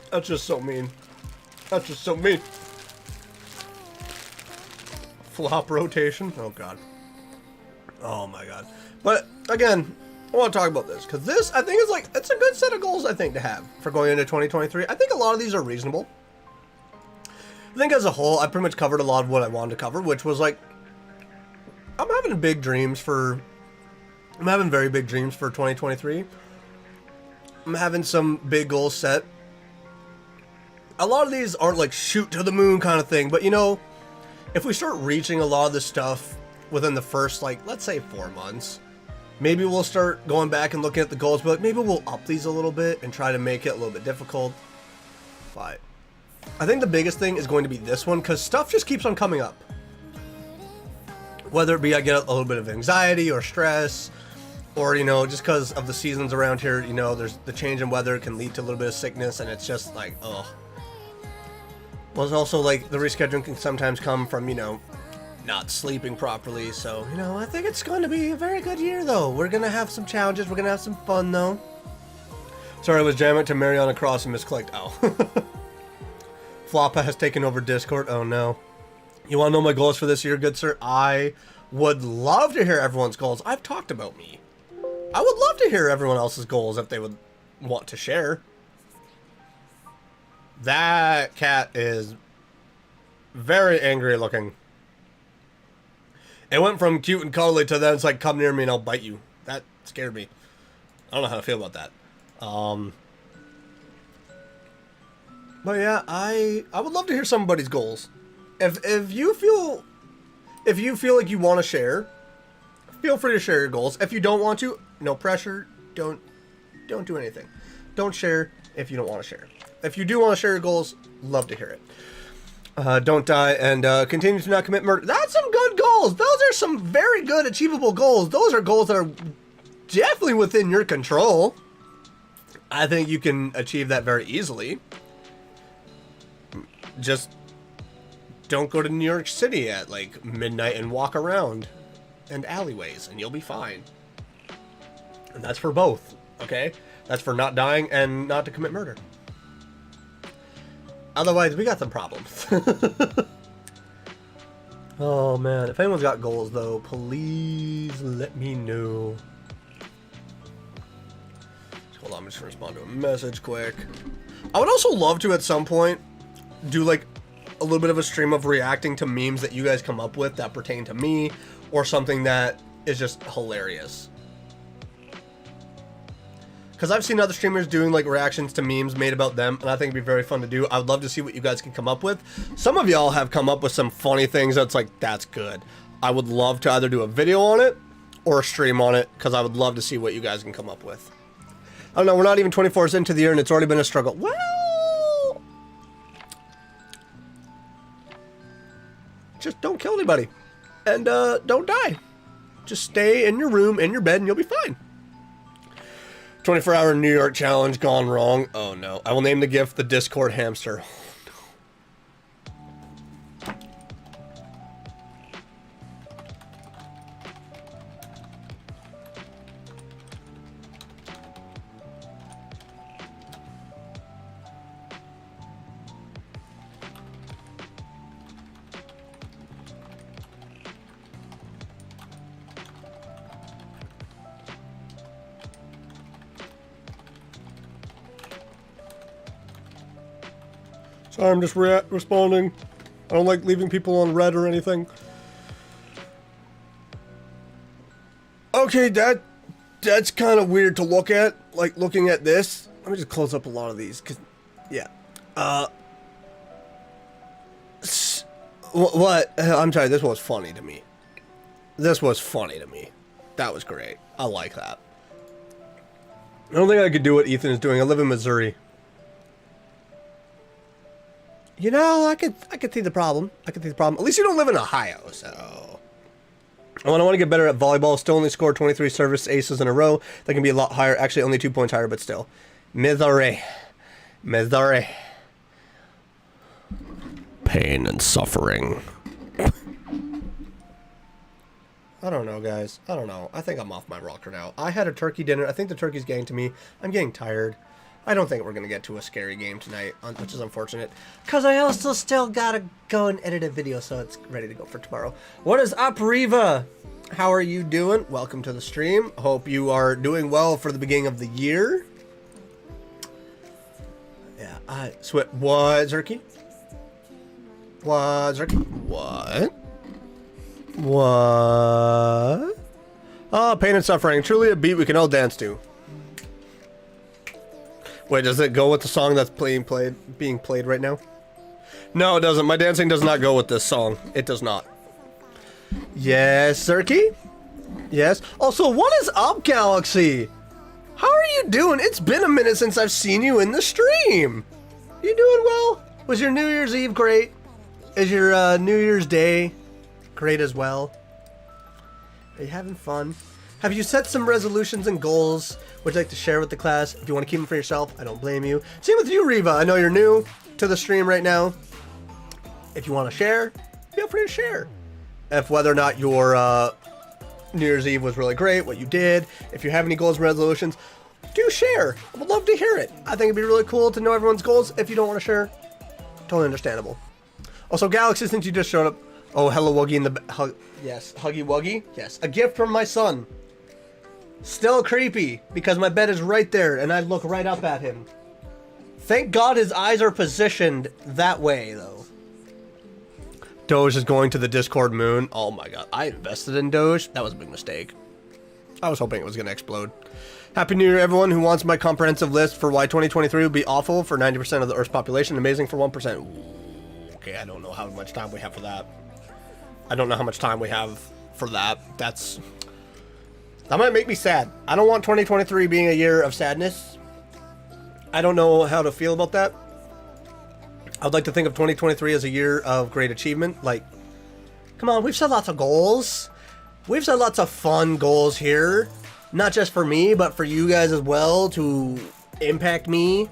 That's just so mean. That's just so mean. Flop rotation. Oh, God. Oh, my God. But, again, I want to talk about this. Because this, I think, is like, it's a good set of goals, I think, to have for going into 2023. I think a lot of these are reasonable. I think as a whole, I pretty much covered a lot of what I wanted to cover, which was like, I'm having very big dreams for 2023. I'm having some big goals set. A lot of these aren't like shoot to the moon kind of thing, but you know, if we start reaching a lot of this stuff within the first, like, let's say 4 months, maybe we'll start going back and looking at the goals, but maybe we'll up these a little bit and try to make it a little bit difficult. But I think the biggest thing is going to be this one, because stuff just keeps on coming up. Whether it be I get a little bit of anxiety or stress, or, you know, just because of the seasons around here, you know, there's the change in weather can lead to a little bit of sickness, and it's just like, ugh. Well, it's also like the rescheduling can sometimes come from, you know, not sleeping properly. So, you know, I think it's going to be a very good year, though. We're going to have some challenges. We're going to have some fun, though. Sorry, I was jamming to Mariana Cross and misclicked. Oh. Floppa has taken over Discord. Oh, no. You want to know my goals for this year, good sir? I would love to hear everyone's goals. I've talked about me. I would love to hear everyone else's goals if they would want to share. That cat is very angry looking. It went from cute and cuddly to then it's like, come near me and I'll bite you. That scared me. I don't know how to feel about that. But yeah, I would love to hear somebody's goals. If you feel like you want to share, feel free to share your goals. If you don't want to, no pressure. Don't do anything. Don't share if you don't want to share. If you do want to share your goals, love to hear it. Don't die and continue to not commit murder. That's some good goals. Those are some very good achievable goals. Those are goals that are definitely within your control. I think you can achieve that very easily. Just don't go to New York City at like midnight and walk around and alleyways and you'll be fine. And that's for both, okay? That's for not dying and not to commit murder. Otherwise, we got some problems. Oh man, if anyone's got goals though, please let me know. Hold on, I'm just gonna respond to a message quick. I would also love to at some point do like a little bit of a stream of reacting to memes that you guys come up with that pertain to me or something that is just hilarious. Because I've seen other streamers doing like reactions to memes made about them, and I think it'd be very fun to do. I would love to see what you guys can come up with. Some of y'all have come up with some funny things that's like, that's good. I would love to either do a video on it or a stream on it, because I would love to see what you guys can come up with. I don't know, we're not even 24 hours into the year and it's already been a struggle. Well, just don't kill anybody. And don't die. Just stay in your room, in your bed, and you'll be fine. 24-hour New York challenge gone wrong. Oh no. I will name the gift the Discord hamster. Sorry, I'm just responding. I don't like leaving people on red or anything. Okay, that's kind of weird to look at. Like, looking at this. Let me just close up a lot of these, because, yeah. What? I'm sorry, this was funny to me. This was funny to me. That was great. I like that. I don't think I could do what Ethan is doing. I live in Missouri. You know, I could see the problem. I could see the problem. At least you don't live in Ohio, so. I want to get better at volleyball. Still only scored 23 service aces in a row. That can be a lot higher. Actually, only 2 points higher, but still. Missouri. Missouri. Pain and suffering. I don't know, guys. I don't know. I think I'm off my rocker now. I had a turkey dinner. I think the turkey's getting to me. I'm getting tired. I don't think we're going to get to a scary game tonight, which is unfortunate. Because I also still got to go and edit a video, so it's ready to go for tomorrow. What is up, Riva? How are you doing? Welcome to the stream. Hope you are doing well for the beginning of the year. Yeah, what, Zerky? What, Zerky? What? What? Oh, pain and suffering. Truly a beat we can all dance to. Wait, does it go with the song that's being played right now? No, it doesn't. My dancing does not go with this song. It does not. Yes, Zerky? Yes. Also, what is up, Galaxy? How are you doing? It's been a minute since I've seen you in the stream. You doing well? Was your New Year's Eve great? Is your New Year's Day great as well? Are you having fun? Have you set some resolutions and goals would you like to share with the class? If you want to keep them for yourself, I don't blame you. Same with you, Riva. I know you're new to the stream right now. If you want to share, feel free to share. If whether or not your New Year's Eve was really great, what you did, if you have any goals and resolutions, do share. I would love to hear it. I think it'd be really cool to know everyone's goals. If you don't want to share, totally understandable. Also, Galaxy, since you just showed up, oh, hello, Wuggy in the... yes, Huggy Wuggy. Yes, a gift from my son. Still creepy, because my bed is right there, and I look right up at him. Thank God his eyes are positioned that way, though. Doge is going to the Discord moon. Oh my god, I invested in Doge. That was a big mistake. I was hoping it was going to explode. Happy New Year, everyone who wants my comprehensive list for why 2023 would be awful for 90% of the Earth's population, amazing for 1%. Ooh, okay, I don't know how much time we have for that. I don't know how much time we have for that. That might make me sad. I don't want 2023 being a year of sadness. I don't know how to feel about that. I'd like to think of 2023 as a year of great achievement. Like, come on, we've set lots of goals. We've set lots of fun goals here. Not just for me, but for you guys as well to impact me.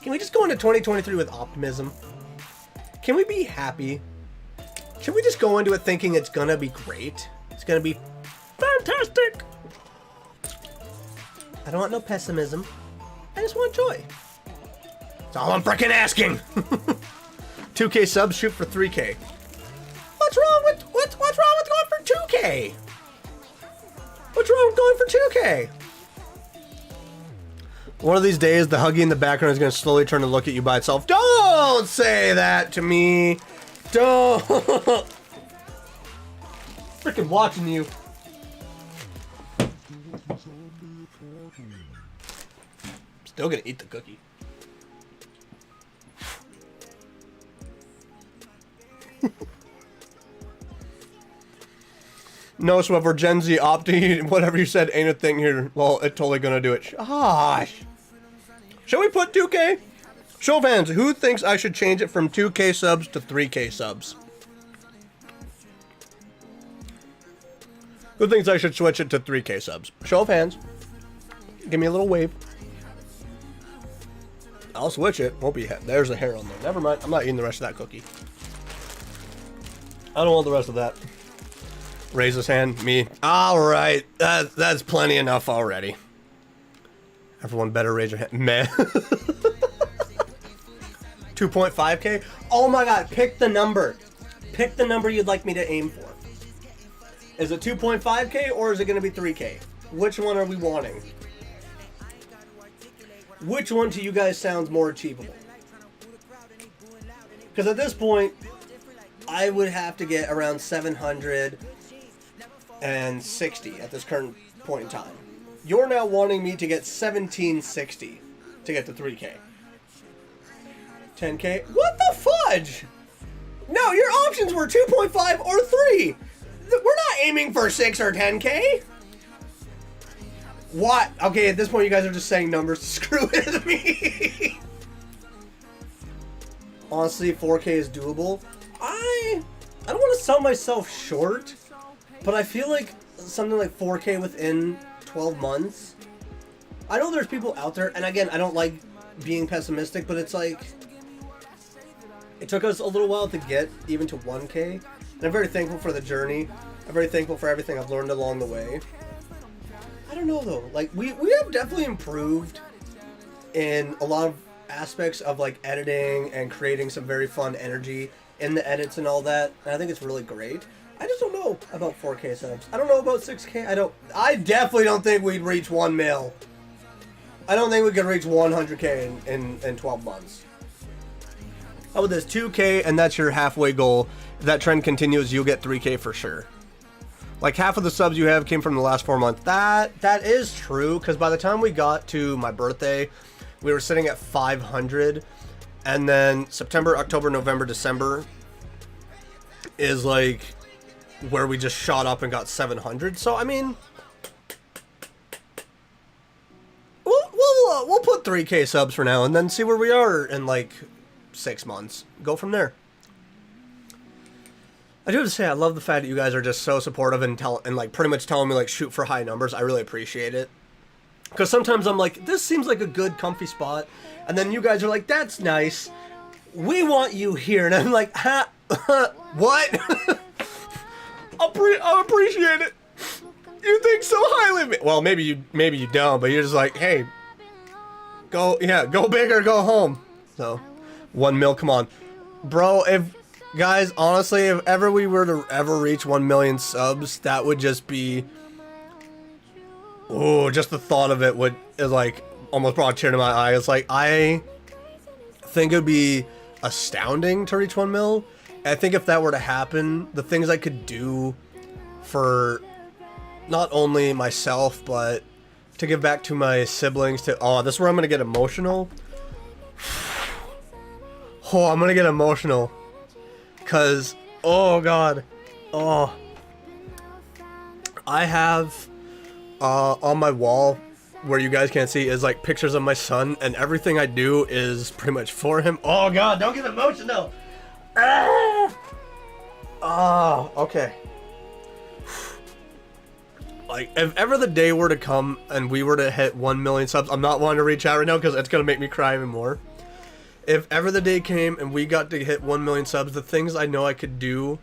Can we just go into 2023 with optimism? Can we be happy? Can we just go into it thinking it's gonna be great? It's gonna be fantastic. I don't want no pessimism. I just want joy. That's all I'm freaking asking. 2K subs, shoot for 3K. What's wrong with going for 2K? What's wrong with going for 2K? One of these days, the Huggy in the background is going to slowly turn to look at you by itself. Don't say that to me. Don't. Freaking watching you. Still going to eat the cookie. No, Swiffer, Gen Z, Opti, whatever you said ain't a thing here. Well, it's totally gonna do it. Gosh. Shall we put 2K? Show of hands, who thinks I should change it from 2K subs to 3K subs? Who thinks I should switch it to 3K subs? Show of hands. Give me a little wave. I'll switch it. Won't be. There's a hair on there. Never mind. I'm not eating the rest of that cookie. I don't want the rest of that. Raise his hand. Me. Alright. That's plenty enough already. Everyone better raise your hand. Meh. 2.5K? Oh my god. Pick the number. Pick the number you'd like me to aim for. Is it 2.5K or is it going to be 3K? Which one are we wanting? Which one to you guys sounds more achievable? Because at this point, I would have to get around 760 at this current point in time. You're now wanting me to get 1760 to get to 3K. 10K? What the fudge? No, your options were 2.5 or 3. We're not aiming for 6 or 10K. What? Okay, at this point you guys are just saying numbers to screw with me. Honestly, 4K is doable. I don't want to sell myself short, but I feel like something like 4K within 12 months. I know there's people out there, and again, I don't like being pessimistic, but it's like, it took us a little while to get even to 1K, and I'm very thankful for the journey. I'm very thankful for everything I've learned along the way. I don't know though, like, we have definitely improved in a lot of aspects of like editing and creating some very fun energy in the edits and all that, and I think it's really great. I just don't know about 4K subs. I don't know about 6K. I definitely don't think we'd reach 1 mil. I don't think we could reach 100K in 12 months. How about this? 2K, and that's your halfway goal. If that trend continues, you'll get 3K for sure. Like half of the subs you have came from the last 4 months. That is true, because by the time we got to my birthday, we were sitting at 500, and then September, October, November, December is like where we just shot up and got 700. So I mean, we'll put 3K subs for now, and then see where we are in like 6 months. Go from there. I do have to say, I love the fact that you guys are just so supportive and like pretty much telling me like shoot for high numbers. I really appreciate it. Because sometimes I'm like, this seems like a good comfy spot, and then you guys are like, that's nice. we want you here. And I'm like, huh? What? I'll appreciate it. You think so highly of me. Well, maybe you don't, but you're just like, hey, go big or go home. So, 1 mil, come on. Bro, guys, honestly, if ever we were to ever reach 1 million subs, that would just be, oh, just the thought of it is like, almost brought a tear to my eye. It's like, I think it would be astounding to reach 1 mil. And I think if that were to happen, the things I could do for not only myself, but to give back to my siblings, oh, this is where I'm gonna get emotional. Oh, I'm gonna get emotional. Cause, oh god. Oh. I have, on my wall, where you guys can't see, is like pictures of my son, and everything I do is pretty much for him. Oh god, don't get emotional. Ah! Oh, okay. Like, if ever the day were to come and we were to hit 1 million subs, I'm not wanting to reach out right now because it's going to make me cry even more. If ever the day came and we got to hit 1 million subs, the things I know I could do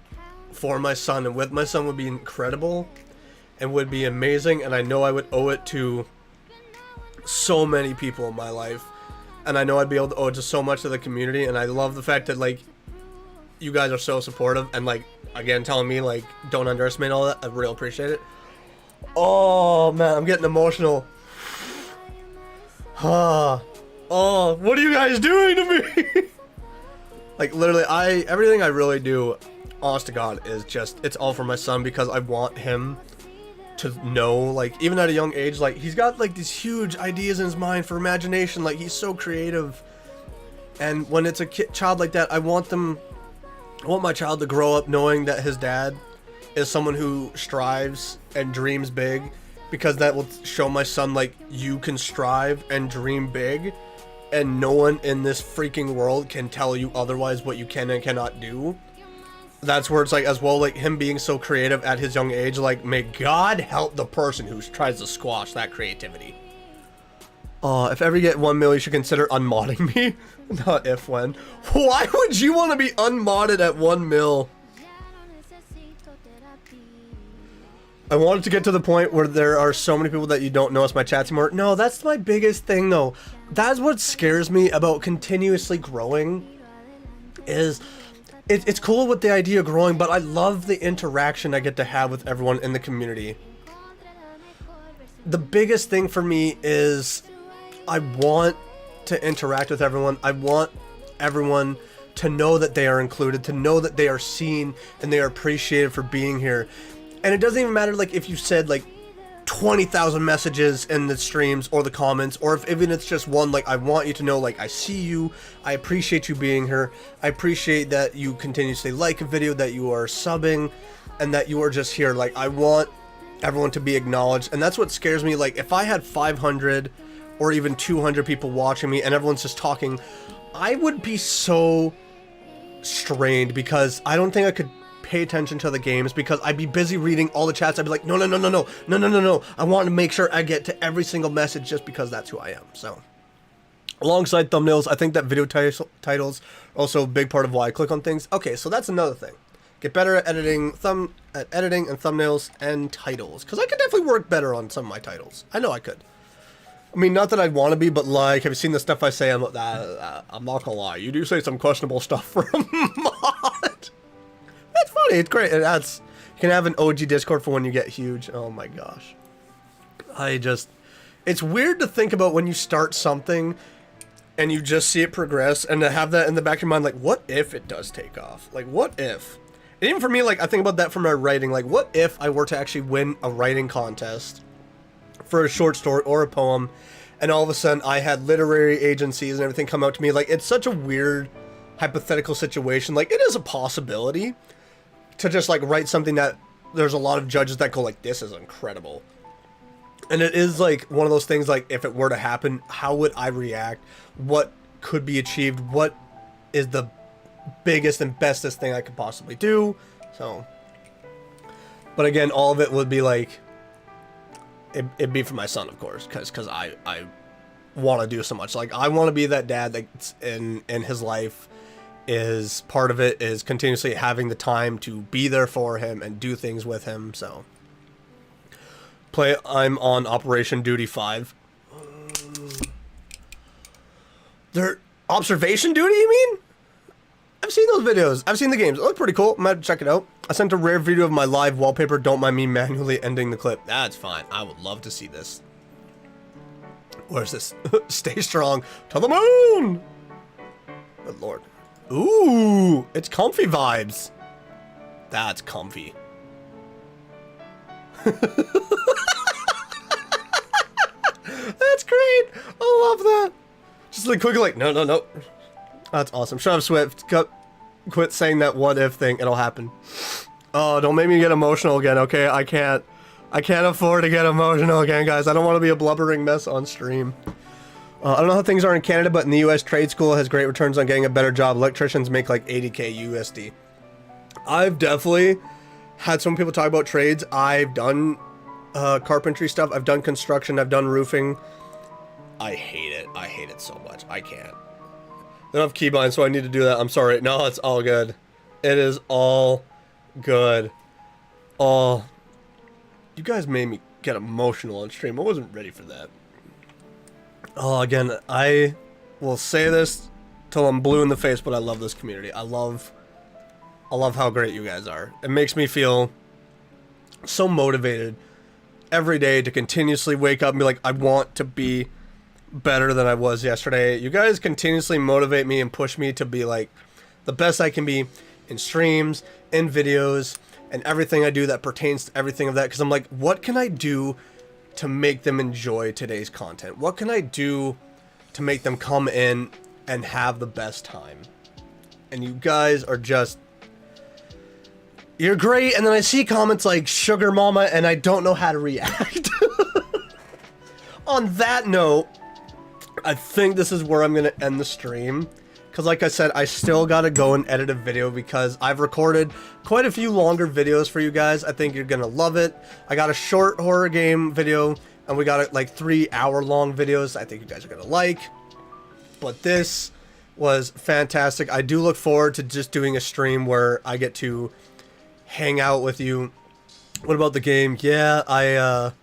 for my son and with my son would be incredible and would be amazing, and I know I would owe it to so many people in my life, and I know I'd be able to owe it to so much of the community, and I love the fact that, like, you guys are so supportive and, like, again, telling me, like, don't underestimate all that. I really appreciate it. Oh man, I'm getting emotional. Oh, what are you guys doing to me? Like, literally, everything I really do, honest to God, is just, it's all for my son, because I want him to know, like, even at a young age, like, he's got, like, these huge ideas in his mind for imagination, like, he's so creative. And when it's a child like that, I want my child to grow up knowing that his dad is someone who strives and dreams big, because that will show my son, like, you can strive and dream big, and no one in this freaking world can tell you otherwise what you can and cannot do. That's where it's like, as well, like, him being so creative at his young age, like, may God help the person who tries to squash that creativity. If ever you get 1 mil, you should consider unmodding me. Not if, when. Why would you want to be unmodded at 1 mil? I wanted to get to the point where there are so many people that you don't notice my chats anymore. No, that's my biggest thing, though. That's what scares me about continuously growing. Is it's cool with the idea of growing, but I love the interaction I get to have with everyone in the community. The biggest thing for me is I want to interact with everyone. I want everyone to know that they are included, to know that they are seen and they are appreciated for being here. And it doesn't even matter, like, if you said, like, 20,000 messages in the streams or the comments, or if even it's just one, like, I want you to know, like, I see you, I appreciate you being here, I appreciate that you continuously like a video, that you are subbing, and that you are just here. Like, I want everyone to be acknowledged, and that's what scares me. Like, if I had 500 or even 200 people watching me and everyone's just talking, I would be so strained, because I don't think I could pay attention to the games, because I'd be busy reading all the chats. I'd be like, no, I want to make sure I get to every single message, just because that's who I am. So, alongside thumbnails, I think that video titles are also a big part of why I click on things. Okay, so that's another thing. Get better at editing and thumbnails and titles, because I could definitely work better on some of my titles. I know I could. I mean, not that I'd want to be, but, like, have you seen the stuff I say? I'm not gonna lie, you do say some questionable stuff for a mod. That's funny. It's great. You can have an OG Discord for when you get huge. Oh my gosh. It's weird to think about when you start something and you just see it progress, and to have that in the back of your mind, like, what if it does take off? Like, what if? And even for me, like, I think about that for my writing. Like, what if I were to actually win a writing contest for a short story or a poem, and all of a sudden I had literary agencies and everything come out to me? Like, it's such a weird hypothetical situation. Like, it is a possibility to just, like, write something that there's a lot of judges that go, like, this is incredible. And it is, like, one of those things, like, if it were to happen, how would I react? What could be achieved? What is the biggest and bestest thing I could possibly do? So, but again, all of it would be, like, it'd be for my son, of course, because I want to do so much. Like, I want to be that dad that's in his life, is part of it, is continuously having the time to be there for him and do things with him. So I'm on Operation Duty 5. They're observation duty, you mean? I've seen those videos. I've seen the games. It look pretty cool. I might check it out. I sent a rare video of my live wallpaper. Don't mind me manually ending the clip. That's fine. I would love to see this. Where's this? Stay strong to the moon. Good lord. Ooh, it's comfy vibes. That's comfy. That's great. I love that. Just like quickly, like, no. That's awesome. Shut up, Swift. Quit saying that what if thing. It'll happen. Oh, don't make me get emotional again, okay? I can't afford to get emotional again, guys. I don't want to be a blubbering mess on stream. I don't know how things are in Canada, but in the US, trade school has great returns on getting a better job. Electricians make like 80K USD. I've definitely had some people talk about trades. I've done carpentry stuff. I've done construction. I've done roofing. I hate it. I hate it so much. I can't. I don't have keybinds, so I need to do that. I'm sorry. No, it's all good. It is all good. Oh, you guys made me get emotional on stream. I wasn't ready for that. Oh, again, I will say this till I'm blue in the face, but I love this community. I love how great you guys are. It makes me feel so motivated every day to continuously wake up and be like, I want to be better than I was yesterday. You guys continuously motivate me and push me to be like the best I can be in streams, in videos, and everything I do that pertains to everything of that. Because I'm like, what can I do to make them enjoy today's content? What can I do to make them come in and have the best time? And you guys are just, you're great. And then I see comments like sugar mama and I don't know how to react. On that note, I think this is where I'm going to end the stream. Because like I said, I still got to go and edit a video because I've recorded quite a few longer videos for you guys. I think you're going to love it. I got a short horror game video and we got like 3-hour-long videos I think you guys are going to like. But this was fantastic. I do look forward to just doing a stream where I get to hang out with you. What about the game? Yeah, I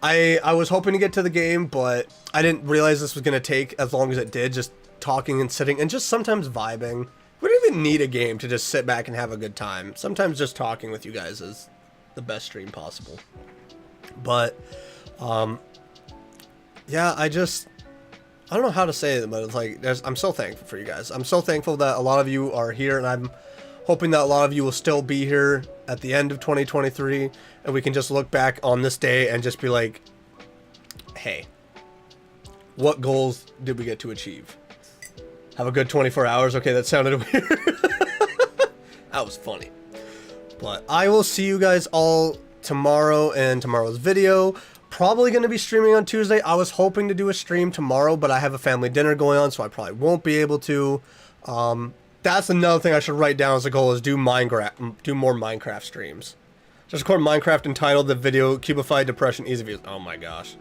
was hoping to get to the game, but I didn't realize this was going to take as long as it did. Just talking and sitting and just sometimes vibing. We don't even need a game to just sit back and have a good time. Sometimes just talking with you guys is the best stream possible. But yeah, I don't know how to say it, but it's like I'm so thankful for you guys. I'm so thankful that a lot of you are here, and I'm hoping that a lot of you will still be here at the end of 2023 and we can just look back on this day and just be like, hey, what goals did we get to achieve? Have a good 24 hours. Okay, that sounded weird. That was funny. But I will see you guys all tomorrow in tomorrow's video. Probably going to be streaming on Tuesday. I was hoping to do a stream tomorrow, but I have a family dinner going on, so I probably won't be able to. That's another thing I should write down as a goal, is do more Minecraft streams. Just record Minecraft entitled the video Cubified Depression Easy Views. Oh my gosh.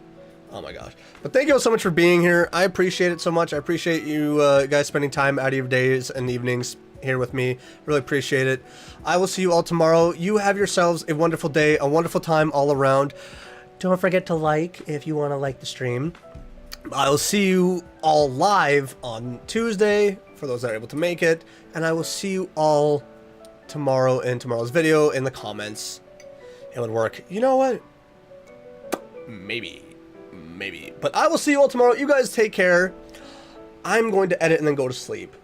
Oh my gosh. But thank you all so much for being here. I appreciate it so much. I appreciate you guys spending time out of your days and evenings here with me. Really appreciate it. I will see you all tomorrow. You have yourselves a wonderful day, a wonderful time all around. Don't forget to like if you want to like the stream. I will see you all live on Tuesday for those that are able to make it. And I will see you all tomorrow in tomorrow's video in the comments. It would work. You know what? Maybe. But I will see you all tomorrow. You guys take care. I'm going to edit and then go to sleep.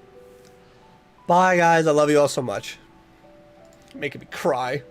Bye, guys. I love you all so much. Making me cry.